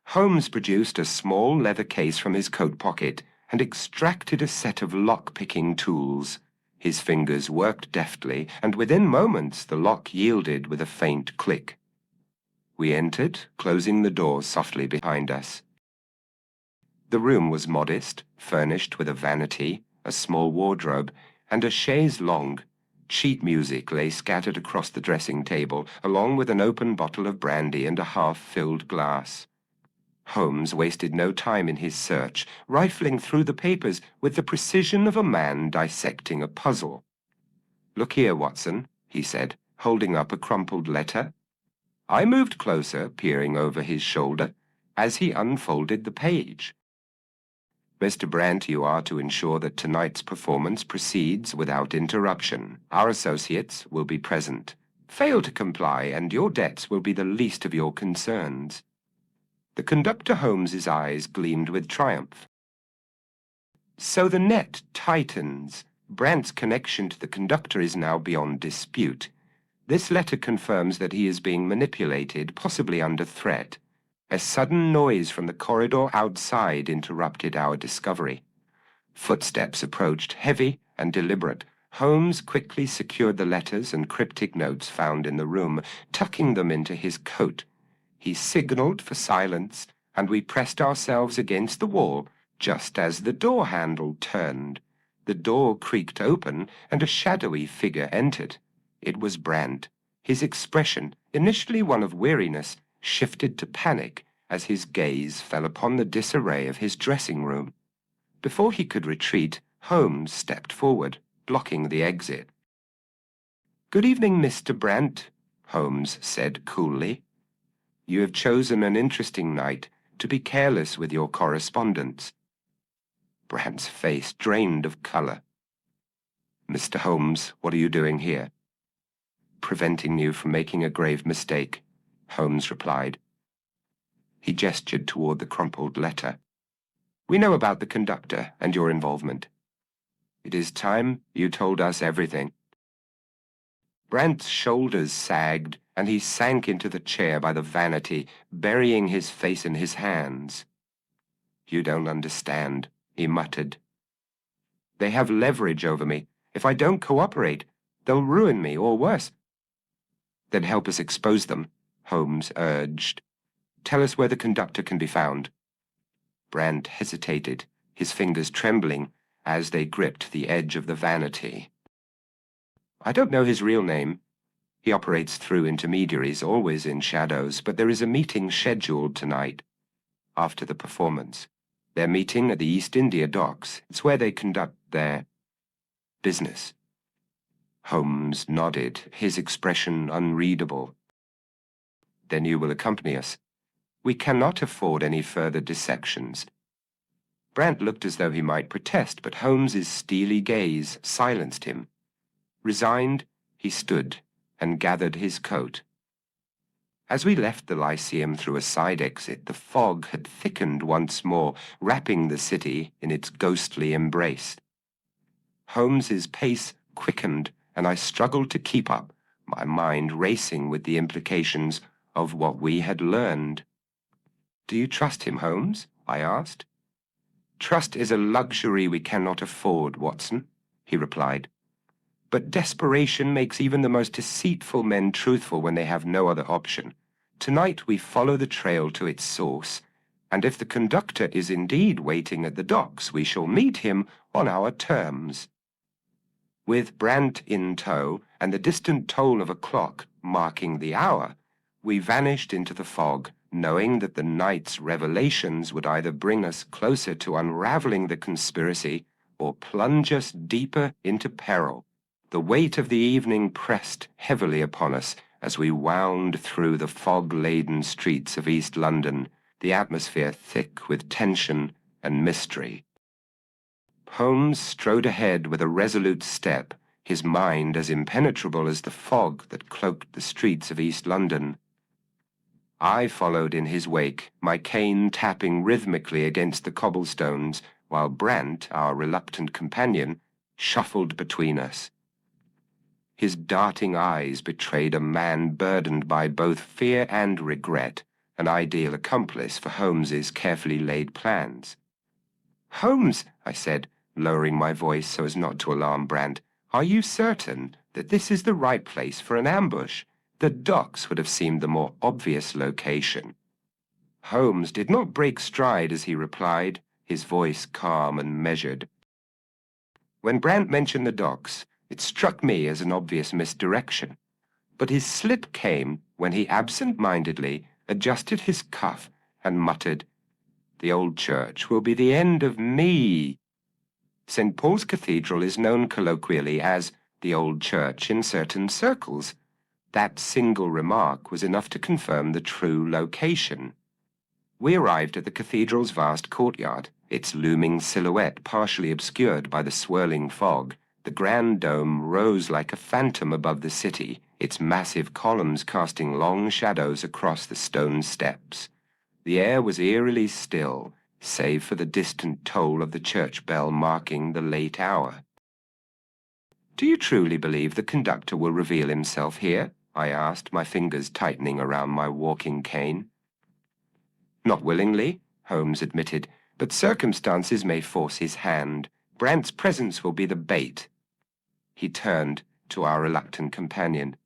Holmes produced a small leather case from his coat pocket and extracted a set of lock-picking tools. His fingers worked deftly, and within moments the lock yielded with a faint click. We entered, closing the door softly behind us. The room was modest, furnished with a vanity, a small wardrobe, and a chaise longue. Sheet music lay scattered across the dressing table, along with an open bottle of brandy and a half-filled glass. Holmes wasted no time in his search, rifling through the papers with the precision of a man dissecting a puzzle. "Look here, Watson," he said, holding up a crumpled letter. I moved closer, peering over his shoulder, as he unfolded the page. "Mr. Brant, you are to ensure that tonight's performance proceeds without interruption. Our associates will be present. Fail to comply, and your debts will be the least of your concerns." The conductor Holmes's eyes gleamed with triumph. "So the net tightens. Brant's connection to the conductor is now beyond dispute. This letter confirms that he is being manipulated, possibly under threat." A sudden noise from the corridor outside interrupted our discovery. Footsteps approached, heavy and deliberate. Holmes quickly secured the letters and cryptic notes found in the room, tucking them into his coat. He signaled for silence, and we pressed ourselves against the wall just as the door handle turned. The door creaked open, and a shadowy figure entered. It was Brant. His expression, initially one of weariness, shifted to panic as his gaze fell upon the disarray of his dressing room. Before he could retreat, Holmes stepped forward, blocking the exit. "Good evening, Mr. Brant," Holmes said coolly. "You have chosen an interesting night to be careless with your correspondence." Brant's face drained of color. "Mr. Holmes, what are you doing here?" "Preventing you from making a grave mistake," Holmes replied. He gestured toward the crumpled letter. "We know about the conductor and your involvement." It is time you told us everything. Brandt's shoulders sagged, and he sank into the chair by the vanity, burying his face in his hands. You don't understand, he muttered. They have leverage over me. If I don't cooperate, they'll ruin me, or worse. Then help us expose them, Holmes urged. Tell us where the conductor can be found. Brandt hesitated, his fingers trembling as they gripped the edge of the vanity. I don't know his real name. He operates through intermediaries, always in shadows, but there is a meeting scheduled tonight, after the performance. They're meeting at the East India Docks. It's where they conduct their business. Holmes nodded, his expression unreadable. Then you will accompany us. We cannot afford any further dissections. Brandt looked as though he might protest, but Holmes's steely gaze silenced him. Resigned, he stood and gathered his coat. As we left the Lyceum through a side exit, the fog had thickened once more, wrapping the city in its ghostly embrace. Holmes's pace quickened, and I struggled to keep up, my mind racing with the implications of what we had learned. Do you trust him, Holmes? I asked. Trust is a luxury we cannot afford, Watson, he replied. But desperation makes even the most deceitful men truthful when they have no other option. Tonight we follow the trail to its source, and if the conductor is indeed waiting at the docks, we shall meet him on our terms. With Brandt in tow and the distant toll of a clock marking the hour, we vanished into the fog, knowing that the night's revelations would either bring us closer to unraveling the conspiracy or plunge us deeper into peril. The weight of the evening pressed heavily upon us as we wound through the fog-laden streets of East London, the atmosphere thick with tension and mystery. Holmes strode ahead with a resolute step, his mind as impenetrable as the fog that cloaked the streets of East London. I followed in his wake, my cane tapping rhythmically against the cobblestones, while Brandt, our reluctant companion, shuffled between us. His darting eyes betrayed a man burdened by both fear and regret, an ideal accomplice for Holmes's carefully laid plans. Holmes, I said, lowering my voice so as not to alarm Brandt, are you certain that this is the right place for an ambush? The docks would have seemed the more obvious location. Holmes did not break stride as he replied, his voice calm and measured. When Brandt mentioned the docks, it struck me as an obvious misdirection, but his slip came when he absent-mindedly adjusted his cuff and muttered, "The old church will be the end of me." St. Paul's Cathedral is known colloquially as the old church in certain circles. That single remark was enough to confirm the true location. We arrived at the cathedral's vast courtyard, its looming silhouette partially obscured by the swirling fog. The grand dome rose like a phantom above the city, its massive columns casting long shadows across the stone steps. The air was eerily still, save for the distant toll of the church bell marking the late hour. "Do you truly believe the conductor will reveal himself here?" I asked, my fingers tightening around my walking cane. "Not willingly," Holmes admitted, "but circumstances may force his hand. Brandt's presence will be the bait." He turned to our reluctant companion.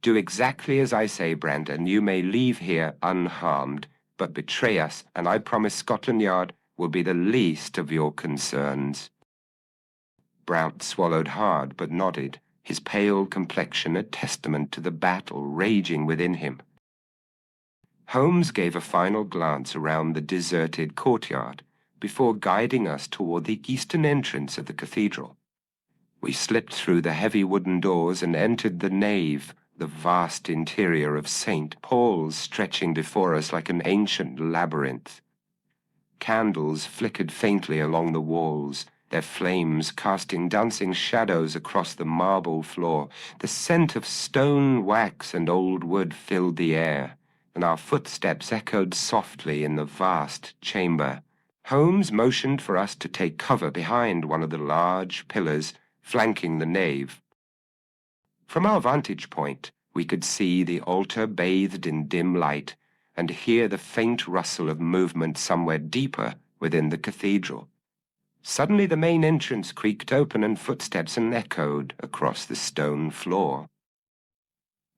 "Do exactly as I say, Brandt, and you may leave here unharmed, but betray us, and I promise Scotland Yard will be the least of your concerns." Brandt swallowed hard, but nodded, his pale complexion a testament to the battle raging within him. Holmes gave a final glance around the deserted courtyard before guiding us toward the eastern entrance of the cathedral. We slipped through the heavy wooden doors and entered the nave, the vast interior of St. Paul's stretching before us like an ancient labyrinth. Candles flickered faintly along the walls, their flames casting dancing shadows across the marble floor. The scent of stone, wax, and old wood filled the air, and our footsteps echoed softly in the vast chamber. Holmes motioned for us to take cover behind one of the large pillars flanking the nave. From our vantage point, we could see the altar bathed in dim light and hear the faint rustle of movement somewhere deeper within the cathedral. Suddenly the main entrance creaked open and footsteps echoed across the stone floor.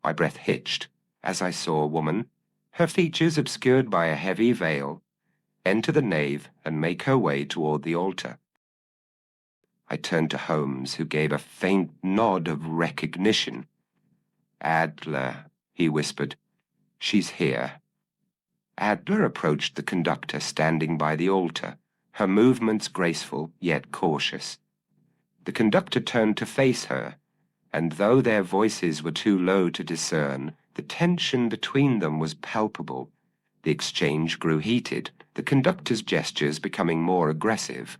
My breath hitched as I saw a woman, her features obscured by a heavy veil, enter the nave and make her way toward the altar. I turned to Holmes, who gave a faint nod of recognition. "Adler," he whispered. "She's here." Adler approached the conductor standing by the altar, her movements graceful yet cautious. The conductor turned to face her, and though their voices were too low to discern, the tension between them was palpable. The exchange grew heated, the conductor's gestures becoming more aggressive.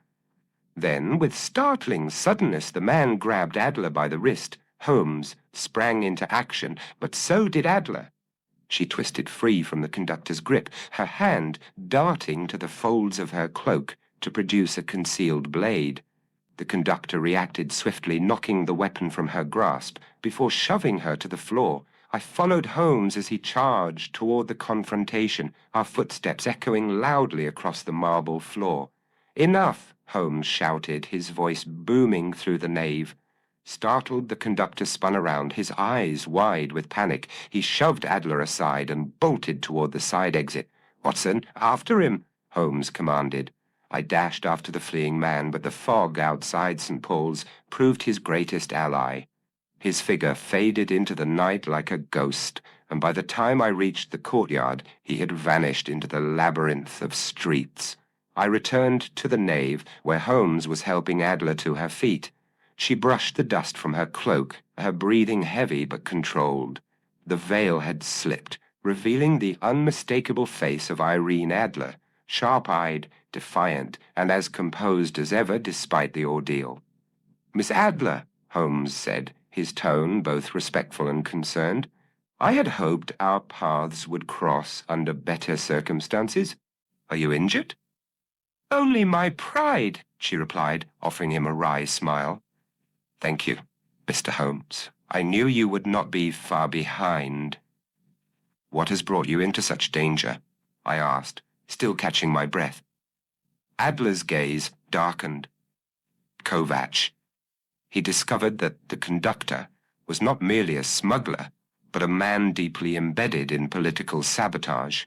Then, with startling suddenness, the man grabbed Adler by the wrist. Holmes sprang into action, but so did Adler. She twisted free from the conductor's grip, her hand darting to the folds of her cloak to produce a concealed blade. The conductor reacted swiftly, knocking the weapon from her grasp before shoving her to the floor. I followed Holmes as he charged toward the confrontation, our footsteps echoing loudly across the marble floor. "Enough!" Holmes shouted, his voice booming through the nave. Startled, the conductor spun around, his eyes wide with panic. He shoved Adler aside and bolted toward the side exit. "Watson, after him!" Holmes commanded. I dashed after the fleeing man, but the fog outside St. Paul's proved his greatest ally. His figure faded into the night like a ghost, and by the time I reached the courtyard, he had vanished into the labyrinth of streets. I returned to the nave, where Holmes was helping Adler to her feet. She brushed the dust from her cloak, her breathing heavy but controlled. The veil had slipped, revealing the unmistakable face of Irene Adler, sharp-eyed, defiant, and as composed as ever despite the ordeal. "Miss Adler," Holmes said, his tone both respectful and concerned. "I had hoped our paths would cross under better circumstances. Are you injured?" "Only my pride," she replied, offering him a wry smile. "Thank you, Mr. Holmes. I knew you would not be far behind." "What has brought you into such danger?" I asked, still catching my breath. Adler's gaze darkened. "Kovacs." He discovered that the conductor was not merely a smuggler, but a man deeply embedded in political sabotage.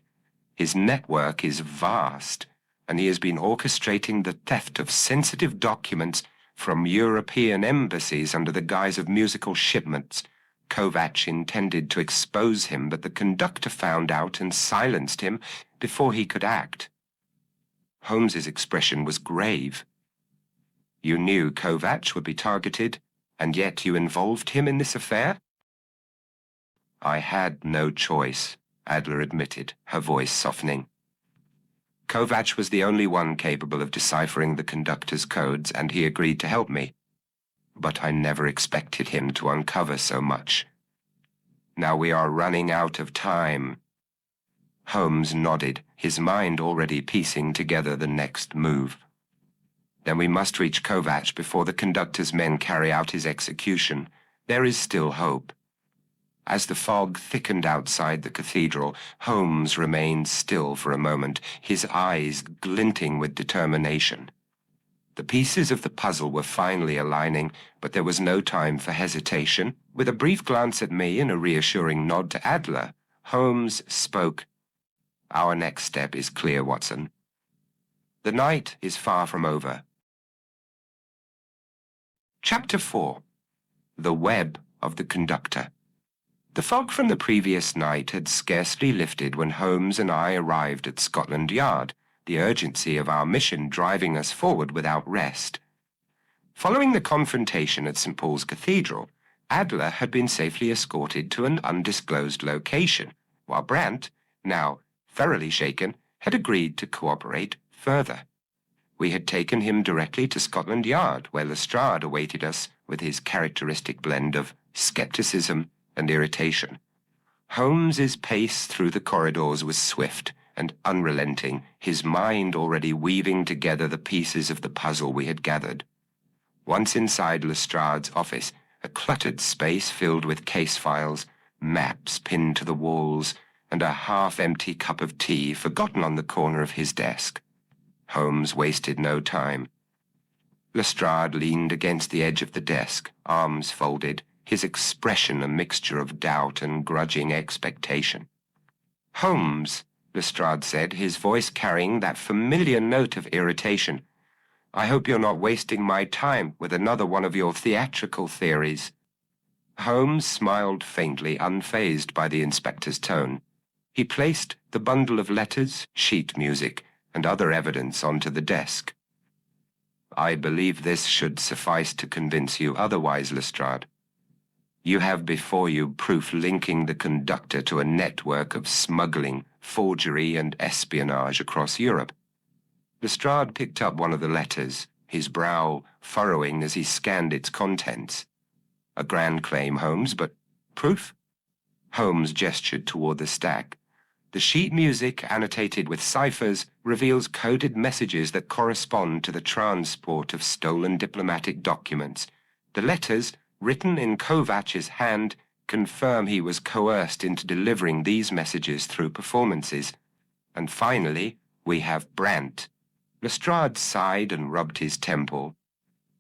His network is vast, and he has been orchestrating the theft of sensitive documents from European embassies under the guise of musical shipments. Kovacs intended to expose him, but the conductor found out and silenced him before he could act. Holmes's expression was grave. "You knew Kovacs would be targeted, and yet you involved him in this affair?" "I had no choice," Adler admitted, her voice softening. "Kovacs was the only one capable of deciphering the conductor's codes, and he agreed to help me. But I never expected him to uncover so much. Now we are running out of time." Holmes nodded, his mind already piecing together the next move. "Then we must reach Kovacs before the conductor's men carry out his execution. There is still hope." As the fog thickened outside the cathedral, Holmes remained still for a moment, his eyes glinting with determination. The pieces of the puzzle were finally aligning, but there was no time for hesitation. With a brief glance at me and a reassuring nod to Adler, Holmes spoke. "Our next step is clear, Watson. The night is far from over." Chapter 4. The Web of the Conductor. The fog from the previous night had scarcely lifted when Holmes and I arrived at Scotland Yard, the urgency of our mission driving us forward without rest. Following the confrontation at St. Paul's Cathedral, Adler had been safely escorted to an undisclosed location, while Brandt, now thoroughly shaken, had agreed to cooperate further. We had taken him directly to Scotland Yard, where Lestrade awaited us with his characteristic blend of skepticism and irritation. Holmes's pace through the corridors was swift, and unrelenting, his mind already weaving together the pieces of the puzzle we had gathered. Once inside Lestrade's office, a cluttered space filled with case files, maps pinned to the walls, and a half-empty cup of tea forgotten on the corner of his desk. Holmes wasted no time. Lestrade leaned against the edge of the desk, arms folded, his expression a mixture of doubt and grudging expectation. "Holmes," Lestrade said, his voice carrying that familiar note of irritation, "I hope you're not wasting my time with another one of your theatrical theories." Holmes smiled faintly, unfazed by the inspector's tone. He placed the bundle of letters, sheet music, and other evidence onto the desk. "I believe this should suffice to convince you otherwise, Lestrade. You have before you proof linking the conductor to a network of smuggling, forgery, and espionage across Europe." Lestrade picked up one of the letters, his brow furrowing as he scanned its contents. "A grand claim, Holmes, but proof?" Holmes gestured toward the stack. "The sheet music, annotated with ciphers, reveals coded messages that correspond to the transport of stolen diplomatic documents. The letters, written in Kovach's hand, confirm he was coerced into delivering these messages through performances. And finally, we have Brandt." Lestrade sighed and rubbed his temple.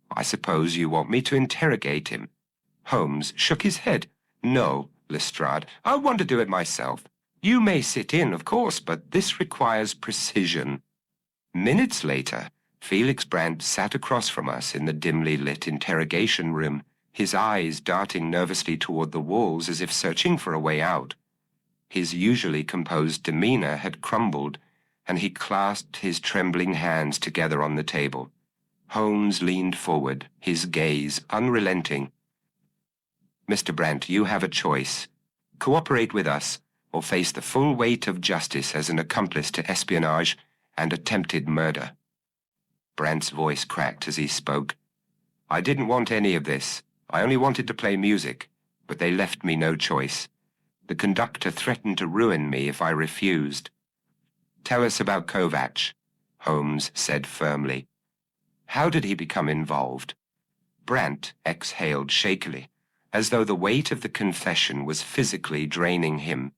"I suppose you want me to interrogate him?" Holmes shook his head. "No, Lestrade, I want to do it myself. You may sit in, of course, but this requires precision." Minutes later, Felix Brandt sat across from us in the dimly lit interrogation room, his eyes darting nervously toward the walls as if searching for a way out. His usually composed demeanor had crumbled, and he clasped his trembling hands together on the table. Holmes leaned forward, his gaze unrelenting. "Mr. Brandt, you have a choice. Cooperate with us, or face the full weight of justice as an accomplice to espionage and attempted murder." Brandt's voice cracked as he spoke. "I didn't want any of this. I only wanted to play music, but they left me no choice. The conductor threatened to ruin me if I refused." "Tell us about Kovach," Holmes said firmly. "How did he become involved?" Brandt exhaled shakily, as though the weight of the confession was physically draining him.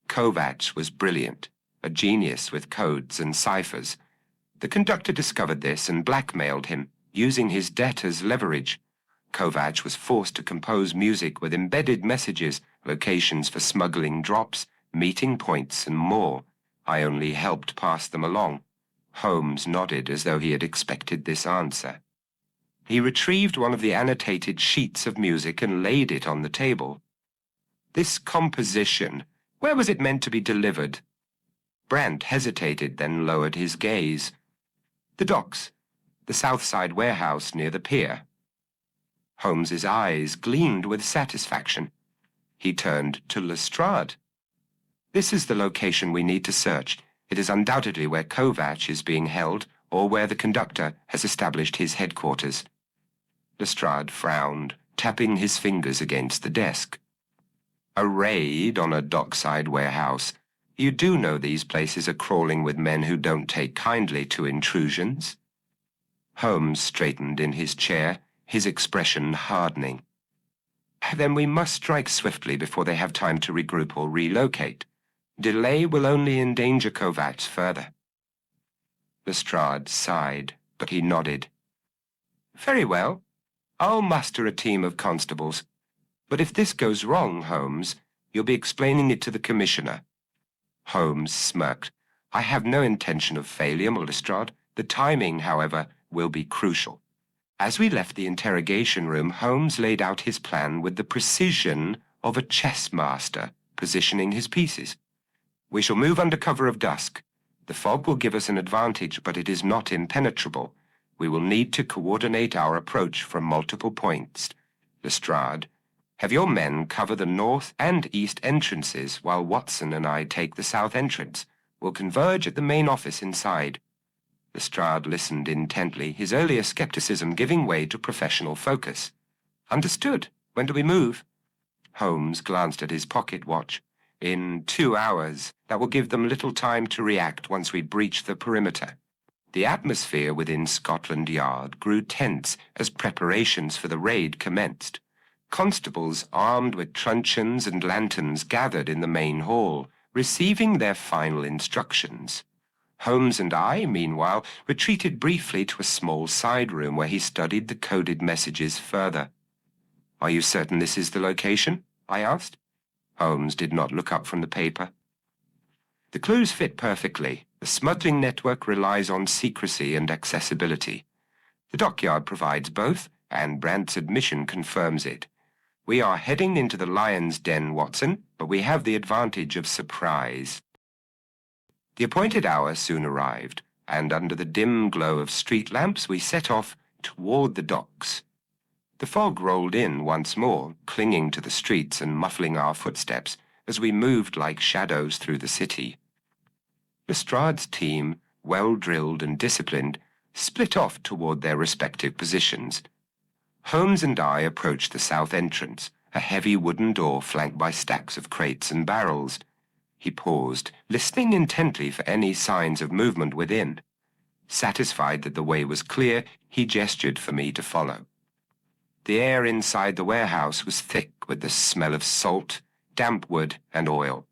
"Kovach was brilliant, a genius with codes and ciphers. The conductor discovered this and blackmailed him, using his debt as leverage. Kovach was forced to compose music with embedded messages, locations for smuggling drops, meeting points, and more. I only helped pass them along." Holmes nodded as though he had expected this answer. He retrieved one of the annotated sheets of music and laid it on the table. "This composition, where was it meant to be delivered?" Brandt hesitated, then lowered his gaze. "The docks, the South Side warehouse near the pier." Holmes's eyes gleamed with satisfaction. He turned to Lestrade. "This is the location we need to search. It is undoubtedly where Kovach is being held, or where the conductor has established his headquarters." Lestrade frowned, tapping his fingers against the desk. "A raid on a dockside warehouse. You do know these places are crawling with men who don't take kindly to intrusions?" Holmes straightened in his chair, his expression hardening. "Then we must strike swiftly before they have time to regroup or relocate. Delay will only endanger Kovach further." Lestrade sighed, but he nodded. "Very well. I'll muster a team of constables. But if this goes wrong, Holmes, you'll be explaining it to the Commissioner." Holmes smirked. "I have no intention of failure, Lestrade. The timing, however, will be crucial." As we left the interrogation room, Holmes laid out his plan with the precision of a chess master positioning his pieces. "We shall move under cover of dusk. The fog will give us an advantage, but it is not impenetrable. We will need to coordinate our approach from multiple points. Lestrade, have your men cover the north and east entrances while Watson and I take the south entrance. We'll converge at the main office inside." Lestrade listened intently, his earlier skepticism giving way to professional focus. "Understood. When do we move?" Holmes glanced at his pocket watch. In 2 hours, that will give them little time to react once we breach the perimeter. The atmosphere within Scotland Yard grew tense as preparations for the raid commenced. Constables armed with truncheons and lanterns gathered in the main hall, receiving their final instructions. Holmes and I, meanwhile, retreated briefly to a small side room where he studied the coded messages further. "Are you certain this is the location?" I asked. Holmes did not look up from the paper. "The clues fit perfectly. The smuggling network relies on secrecy and accessibility. The dockyard provides both, and Brandt's admission confirms it. We are heading into the lion's den, Watson, but we have the advantage of surprise." The appointed hour soon arrived, and under the dim glow of street lamps we set off toward the docks. The fog rolled in once more, clinging to the streets and muffling our footsteps as we moved like shadows through the city. Lestrade's team, well-drilled and disciplined, split off toward their respective positions. Holmes and I approached the south entrance, a heavy wooden door flanked by stacks of crates and barrels. He paused, listening intently for any signs of movement within. Satisfied that the way was clear, he gestured for me to follow. The air inside the warehouse was thick with the smell of salt, damp wood, and oil.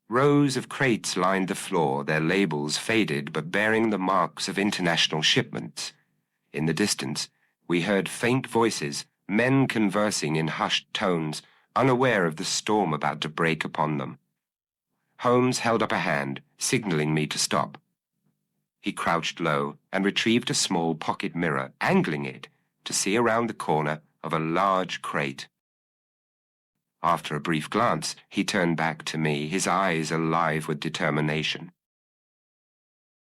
Rows of crates lined the floor, their labels faded but bearing the marks of international shipments. In the distance, we heard faint voices, men conversing in hushed tones, unaware of the storm about to break upon them. Holmes held up a hand, signaling me to stop. He crouched low and retrieved a small pocket mirror, angling it to see around the corner of a large crate. After a brief glance, he turned back to me, his eyes alive with determination.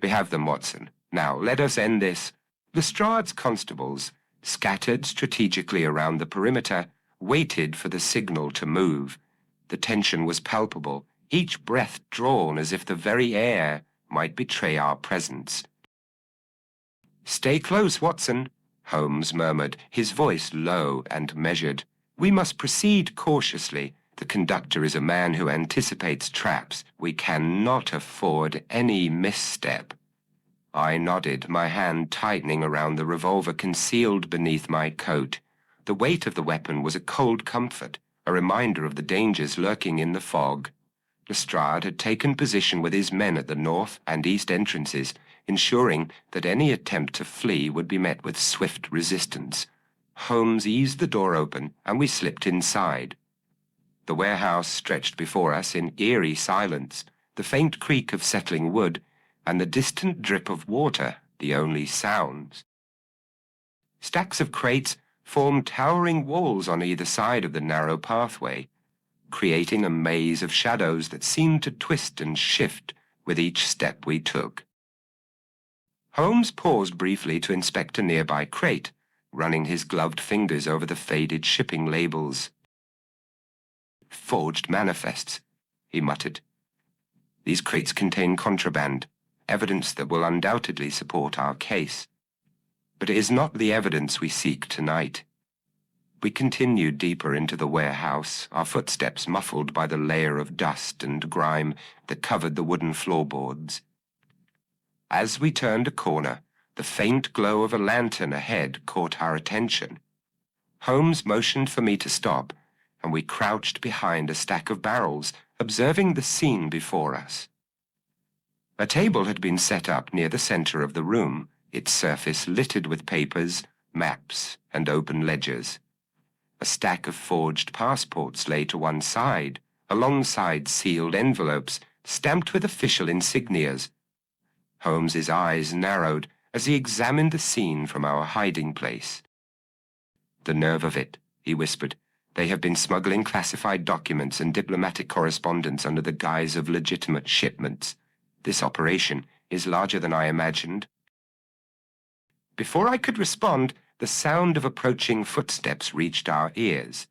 "We have them, Watson. Now, let us end this." Lestrade's constables, scattered strategically around the perimeter, waited for the signal to move. The tension was palpable, each breath drawn as if the very air might betray our presence. "Stay close, Watson," Holmes murmured, his voice low and measured. "We must proceed cautiously. The conductor is a man who anticipates traps. We cannot afford any misstep." I nodded, my hand tightening around the revolver concealed beneath my coat. The weight of the weapon was a cold comfort, a reminder of the dangers lurking in the fog. Lestrade had taken position with his men at the north and east entrances, ensuring that any attempt to flee would be met with swift resistance. Holmes eased the door open, and we slipped inside. The warehouse stretched before us in eerie silence, the faint creak of settling wood, and the distant drip of water, the only sounds. Stacks of crates formed towering walls on either side of the narrow pathway, creating a maze of shadows that seemed to twist and shift with each step we took. Holmes paused briefly to inspect a nearby crate, running his gloved fingers over the faded shipping labels. "Forged manifests," he muttered. "These crates contain contraband, evidence that will undoubtedly support our case. But it is not the evidence we seek tonight." We continued deeper into the warehouse, our footsteps muffled by the layer of dust and grime that covered the wooden floorboards. As we turned a corner, the faint glow of a lantern ahead caught our attention. Holmes motioned for me to stop, and we crouched behind a stack of barrels, observing the scene before us. A table had been set up near the center of the room, its surface littered with papers, maps, and open ledgers. A stack of forged passports lay to one side, alongside sealed envelopes stamped with official insignias. Holmes's eyes narrowed as he examined the scene from our hiding place. "The nerve of it," he whispered. "They have been smuggling classified documents and diplomatic correspondence under the guise of legitimate shipments. This operation is larger than I imagined." Before I could respond, the sound of approaching footsteps reached our ears.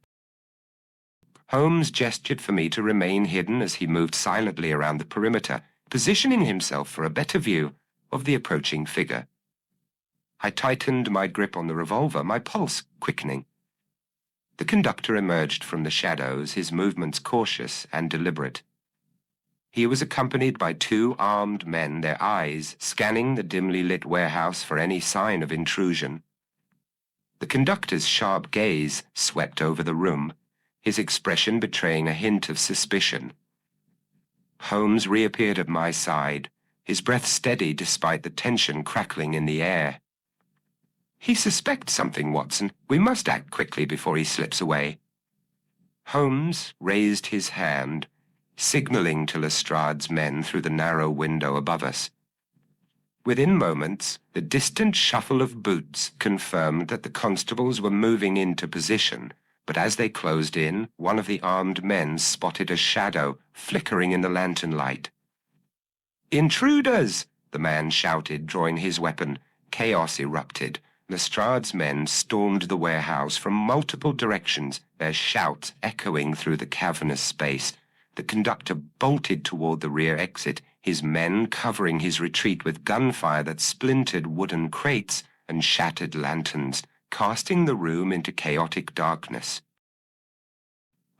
Holmes gestured for me to remain hidden as he moved silently around the perimeter, positioning himself for a better view of the approaching figure. I tightened my grip on the revolver, my pulse quickening. The conductor emerged from the shadows, his movements cautious and deliberate. He was accompanied by two armed men, their eyes scanning the dimly lit warehouse for any sign of intrusion. The conductor's sharp gaze swept over the room, his expression betraying a hint of suspicion. Holmes reappeared at my side, his breath steady despite the tension crackling in the air. "He suspects something, Watson. We must act quickly before he slips away." Holmes raised his hand, signaling to Lestrade's men through the narrow window above us. Within moments, the distant shuffle of boots confirmed that the constables were moving into position, but as they closed in, one of the armed men spotted a shadow flickering in the lantern light. "Intruders!" the man shouted, drawing his weapon. Chaos erupted. Lestrade's men stormed the warehouse from multiple directions, their shouts echoing through the cavernous space. The conductor bolted toward the rear exit, his men covering his retreat with gunfire that splintered wooden crates and shattered lanterns, casting the room into chaotic darkness.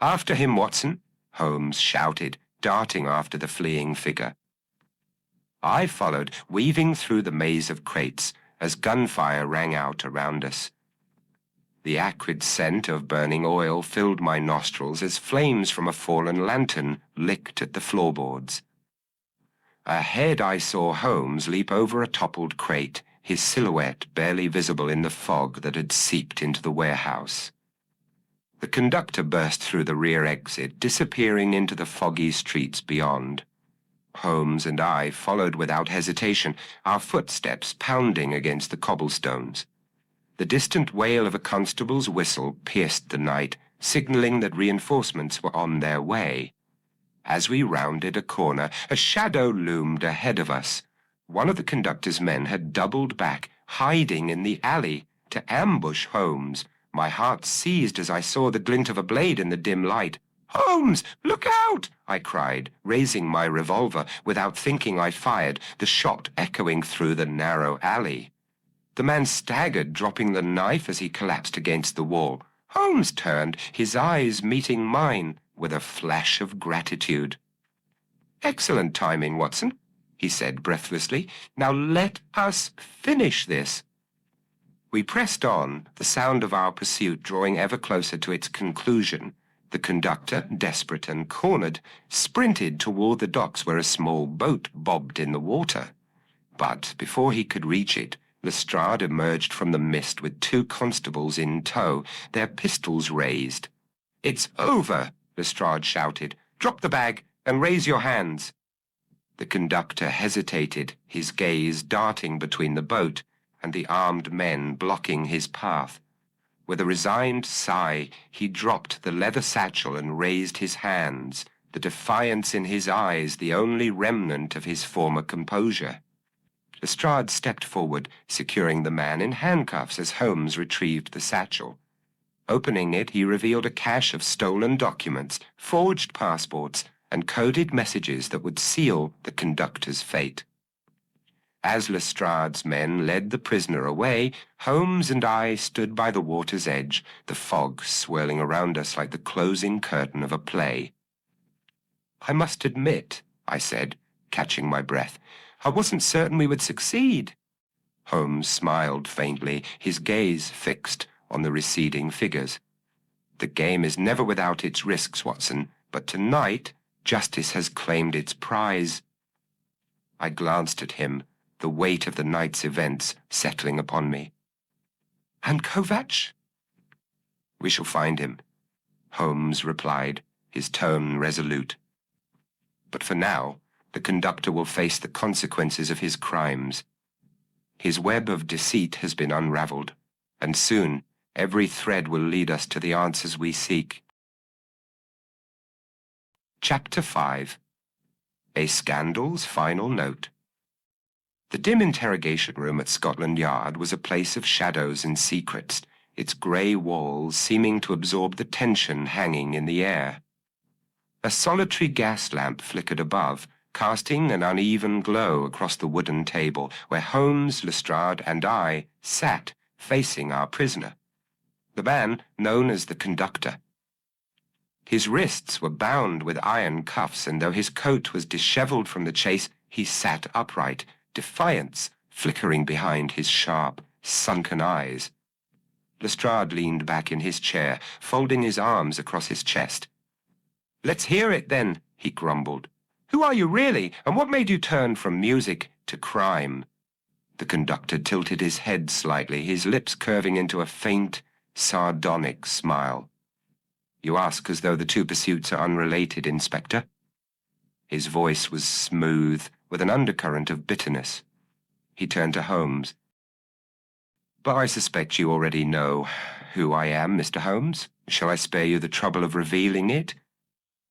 "After him, Watson!" Holmes shouted, darting after the fleeing figure. I followed, weaving through the maze of crates, as gunfire rang out around us. The acrid scent of burning oil filled my nostrils as flames from a fallen lantern licked at the floorboards. Ahead I saw Holmes leap over a toppled crate, his silhouette barely visible in the fog that had seeped into the warehouse. The conductor burst through the rear exit, disappearing into the foggy streets beyond. Holmes and I followed without hesitation, our footsteps pounding against the cobblestones. The distant wail of a constable's whistle pierced the night, signaling that reinforcements were on their way. As we rounded a corner, a shadow loomed ahead of us. One of the conductor's men had doubled back, hiding in the alley, to ambush Holmes. My heart seized as I saw the glint of a blade in the dim light. "Holmes, look out!" I cried, raising my revolver. Without thinking, I fired, the shot echoing through the narrow alley. The man staggered, dropping the knife as he collapsed against the wall. Holmes turned, his eyes meeting mine with a flash of gratitude. "Excellent timing, Watson," he said breathlessly. "Now let us finish this." We pressed on, the sound of our pursuit drawing ever closer to its conclusion. The conductor, desperate and cornered, sprinted toward the docks where a small boat bobbed in the water. But before he could reach it, Lestrade emerged from the mist with two constables in tow, their pistols raised. "It's over!" Lestrade shouted. "Drop the bag and raise your hands." The conductor hesitated, his gaze darting between the boat and the armed men blocking his path. With a resigned sigh, he dropped the leather satchel and raised his hands, the defiance in his eyes the only remnant of his former composure. Lestrade stepped forward, securing the man in handcuffs as Holmes retrieved the satchel. Opening it, he revealed a cache of stolen documents, forged passports, and coded messages that would seal the conductor's fate. As Lestrade's men led the prisoner away, Holmes and I stood by the water's edge, the fog swirling around us like the closing curtain of a play. "I must admit," I said, catching my breath, "I wasn't certain we would succeed." Holmes smiled faintly, his gaze fixed on the receding figures. "The game is never without its risks, Watson, but tonight justice has claimed its prize." I glanced at him, the weight of the night's events settling upon me. "And Kovacs?" "We shall find him," Holmes replied, his tone resolute. "But for now, the conductor will face the consequences of his crimes. His web of deceit has been unraveled, and soon every thread will lead us to the answers we seek." Chapter 5. A Scandal's Final Note. The dim interrogation room at Scotland Yard was a place of shadows and secrets, its grey walls seeming to absorb the tension hanging in the air. A solitary gas lamp flickered above, casting an uneven glow across the wooden table where Holmes, Lestrade, and I sat, facing our prisoner. the man known as the conductor. His wrists were bound with iron cuffs, and though his coat was disheveled from the chase, he sat upright, defiance flickering behind his sharp, sunken eyes. Lestrade leaned back in his chair, folding his arms across his chest. "Let's hear it, then," he grumbled. "Who are you really, and what made you turn from music to crime?" The conductor tilted his head slightly, his lips curving into a faint, sardonic smile. "You ask as though the two pursuits are unrelated, Inspector." His voice was smooth, with an undercurrent of bitterness. He turned to Holmes. "But I suspect you already know who I am, Mr. Holmes. Shall I spare you the trouble of revealing it?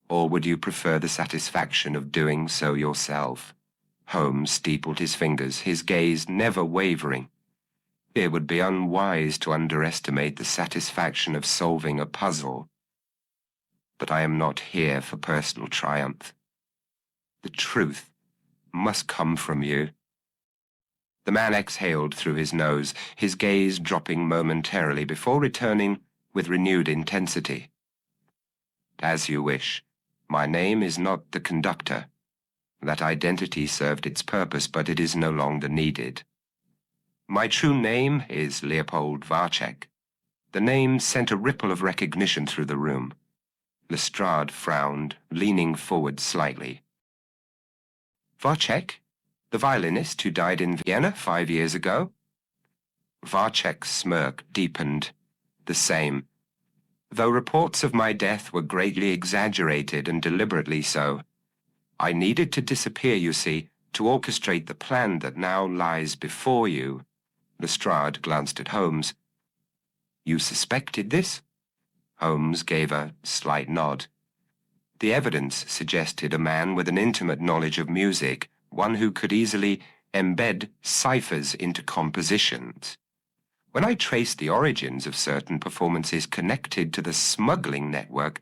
Or would you prefer the satisfaction of doing so yourself?" Holmes steepled his fingers, his gaze never wavering. "It would be unwise to underestimate the satisfaction of solving a puzzle. But I am not here for personal triumph. The truth must come from you." The man exhaled through his nose, his gaze dropping momentarily before returning with renewed intensity. "As you wish. My name is not the conductor. That identity served its purpose, but it is no longer needed. My true name is Leopold Varchek." The name sent a ripple of recognition through the room. Lestrade frowned, leaning forward slightly. "Varchek? The violinist who died in Vienna 5 years ago?" Varchek's smirk deepened. "The same. Though reports of my death were greatly exaggerated, and deliberately so. I needed to disappear, you see, to orchestrate the plan that now lies before you." Lestrade glanced at Holmes. "You suspected this?" Holmes gave a slight nod. The evidence suggested a man with an intimate knowledge of music, one who could easily embed ciphers into compositions. When I traced the origins of certain performances connected to the smuggling network,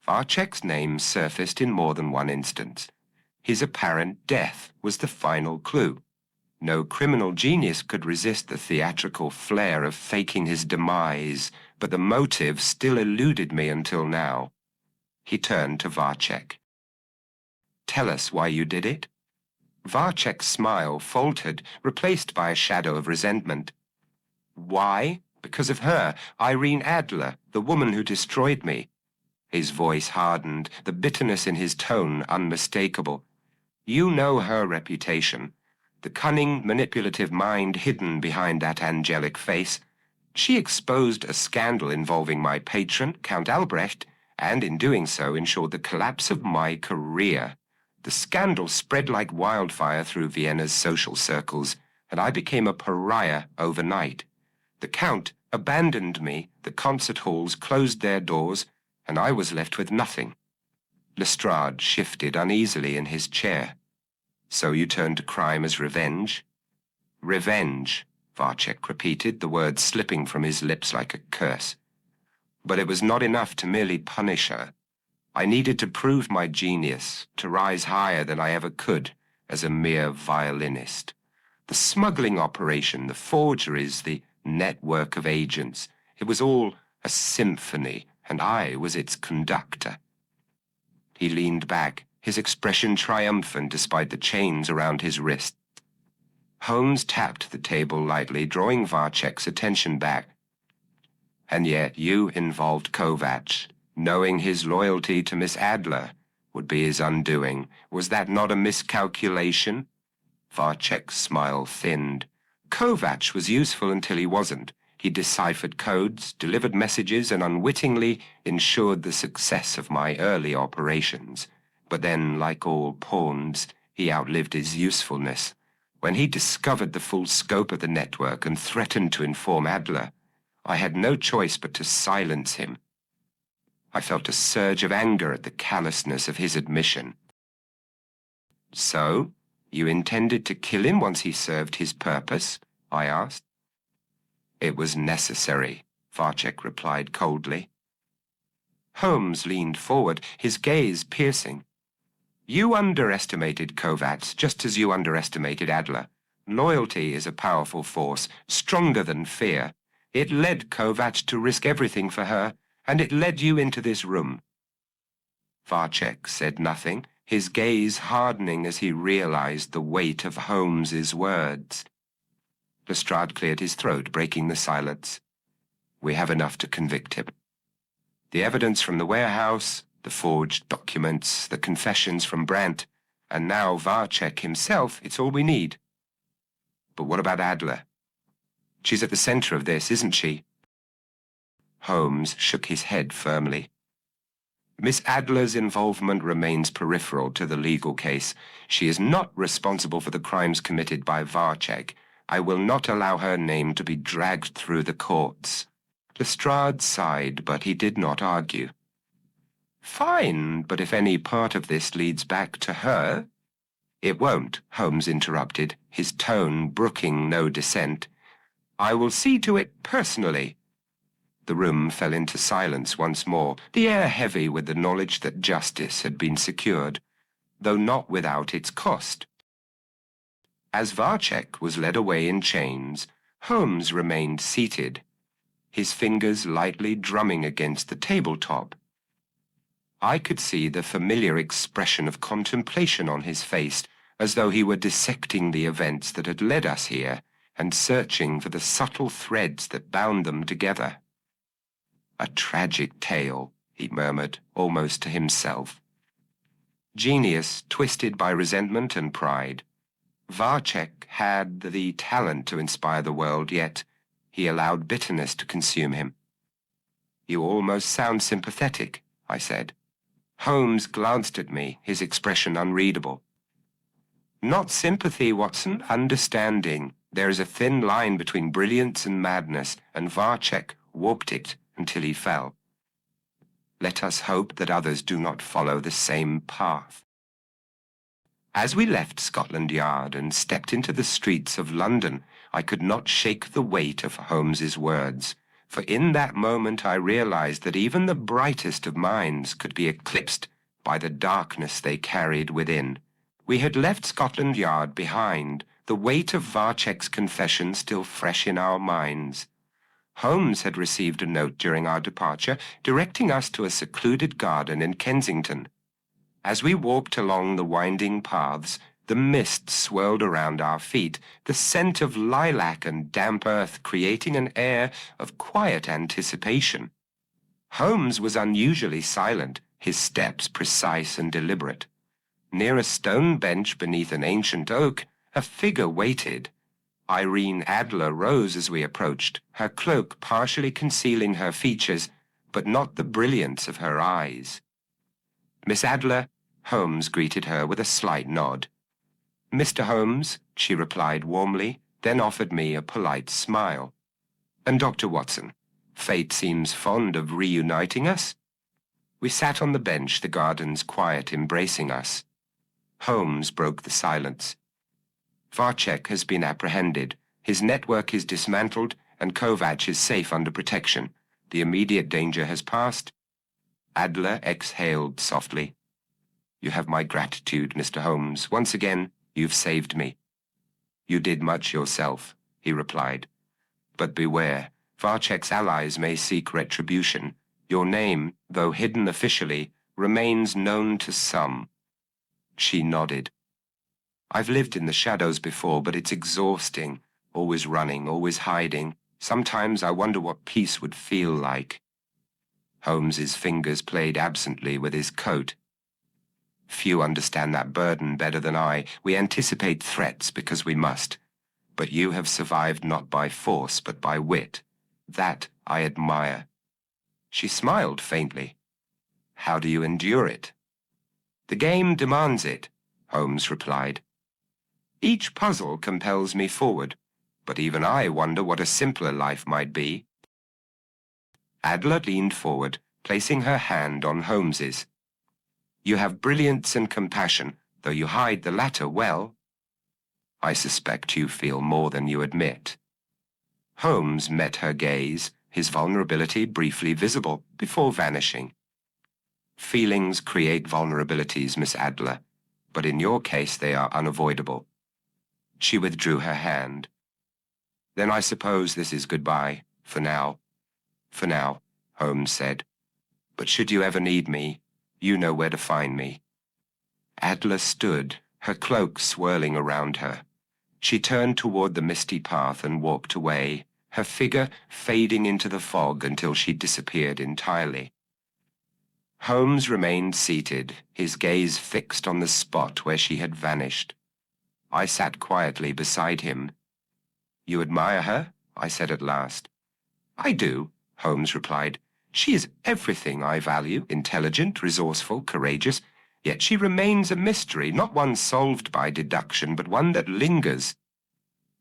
Varchek's name surfaced in more than one instance. His apparent death was the final clue. No criminal genius could resist the theatrical flair of faking his demise, but the motive still eluded me until now. He turned to Varchek. "Tell us why you did it." Varchek's smile faltered, replaced by a shadow of resentment. "Why? Because of her, Irene Adler, the woman who destroyed me." His voice hardened, the bitterness in his tone unmistakable. "You know her reputation, the cunning, manipulative mind hidden behind that angelic face. She exposed a scandal involving my patron, Count Albrecht, and in doing so ensured the collapse of my career. The scandal spread like wildfire through Vienna's social circles, and I became a pariah overnight. The Count abandoned me, the concert halls closed their doors, and I was left with nothing." Lestrade shifted uneasily in his chair. "So you turned to crime as revenge?" "Revenge," Varchek repeated, the words slipping from his lips like a curse. "But it was not enough to merely punish her. I needed to prove my genius, to rise higher than I ever could as a mere violinist. The smuggling operation, the forgeries, the network of agents, it was all a symphony, and I was its conductor." He leaned back, his expression triumphant despite the chains around his wrist. Holmes tapped the table lightly, drawing Varchek's attention back. "And yet you involved Kovacs. Knowing his loyalty to Miss Adler would be his undoing. Was that not a miscalculation?" Varchek's smile thinned. "Kovacs was useful until he wasn't. He deciphered codes, delivered messages, and unwittingly ensured the success of my early operations. But then, like all pawns, he outlived his usefulness. When he discovered the full scope of the network and threatened to inform Adler, I had no choice but to silence him. I felt a surge of anger at the callousness of his admission." "So, you intended to kill him once he served his purpose?" I asked. "It was necessary," Varchek replied coldly. Holmes leaned forward, his gaze piercing. "You underestimated Kovacs just as you underestimated Adler. Loyalty is a powerful force, stronger than fear. It led Kovac to risk everything for her, and it led you into this room." Varchek said nothing, his gaze hardening as he realized the weight of Holmes's words. Lestrade cleared his throat, breaking the silence. "We have enough to convict him. The evidence from the warehouse, the forged documents, the confessions from Brandt, and now Varchek himself, it's all we need. But what about Adler? She's at the center of this, isn't she?" Holmes shook his head firmly. "Miss Adler's involvement remains peripheral to the legal case. She is not responsible for the crimes committed by Varchek. I will not allow her name to be dragged through the courts." Lestrade sighed, but he did not argue. "Fine, but if any part of this leads back to her—" "It won't," Holmes interrupted, his tone brooking no dissent. "I will see to it personally." The room fell into silence once more, the air heavy with the knowledge that justice had been secured, though not without its cost. As Varchek was led away in chains, Holmes remained seated, his fingers lightly drumming against the tabletop. I could see the familiar expression of contemplation on his face, as though he were dissecting the events that had led us here and searching for the subtle threads that bound them together. "A tragic tale," he murmured, almost to himself. Genius twisted by resentment and pride. Varchek had the talent to inspire the world, yet he allowed bitterness to consume him. "You almost sound sympathetic," I said. Holmes glanced at me, his expression unreadable. "Not sympathy, Watson, understanding. There is a thin line between brilliance and madness, and Varchek warped it until he fell. Let us hope that others do not follow the same path." As we left Scotland Yard and stepped into the streets of London, I could not shake the weight of Holmes's words, for in that moment I realized that even the brightest of minds could be eclipsed by the darkness they carried within. We had left Scotland Yard behind, the weight of Varchek's confession still fresh in our minds. Holmes had received a note during our departure, directing us to a secluded garden in Kensington. As we walked along the winding paths, the mist swirled around our feet, the scent of lilac and damp earth creating an air of quiet anticipation. Holmes was unusually silent, his steps precise and deliberate. Near a stone bench beneath an ancient oak, a figure waited. Irene Adler rose as we approached, her cloak partially concealing her features, but not the brilliance of her eyes. "Miss Adler," Holmes greeted her with a slight nod. "Mr. Holmes," she replied warmly, then offered me a polite smile. "And Dr. Watson, fate seems fond of reuniting us." We sat on the bench, the garden's quiet embracing us. Holmes broke the silence. "Varchek has been apprehended. His network is dismantled, and Kovac is safe under protection. The immediate danger has passed." Adler exhaled softly. "You have my gratitude, Mr. Holmes. Once again, you've saved me." "You did much yourself," he replied. "But beware, Varchek's allies may seek retribution. Your name, though hidden officially, remains known to some." She nodded. "I've lived in the shadows before, but it's exhausting. Always running, always hiding. Sometimes I wonder what peace would feel like." Holmes's fingers played absently with his coat. "Few understand that burden better than I. We anticipate threats because we must. But you have survived not by force, but by wit. That I admire." She smiled faintly. "How do you endure it?" "The game demands it," Holmes replied. "Each puzzle compels me forward, but even I wonder what a simpler life might be." Adler leaned forward, placing her hand on Holmes's. "You have brilliance and compassion, though you hide the latter well." "I suspect you feel more than you admit." Holmes met her gaze, his vulnerability briefly visible, before vanishing. "Feelings create vulnerabilities, Miss Adler, but in your case they are unavoidable." She withdrew her hand. "Then I suppose this is goodbye. For now, Holmes said. But should you ever need me, you know where to find me. Adler stood, her cloak swirling around her. She turned toward the misty path and walked away, her figure fading into the fog until she disappeared entirely. Holmes remained seated, his gaze fixed on the spot where she had vanished. I sat quietly beside him. "You admire her?" I said at last. "I do," Holmes replied. "She is everything I value, intelligent, resourceful, courageous. Yet she remains a mystery, not one solved by deduction, but one that lingers."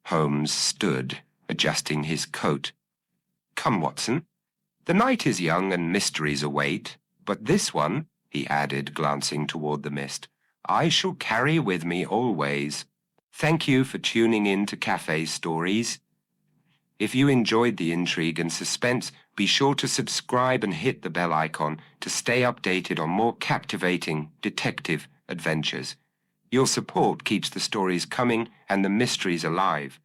Holmes stood, adjusting his coat. "Come, Watson. The night is young and mysteries await, but this one," he added, glancing toward the mist, "I shall carry with me always. Thank you for tuning in to Cafe Stories. If you enjoyed the intrigue and suspense, be sure to subscribe and hit the bell icon to stay updated on more captivating detective adventures. Your support keeps the stories coming and the mysteries alive.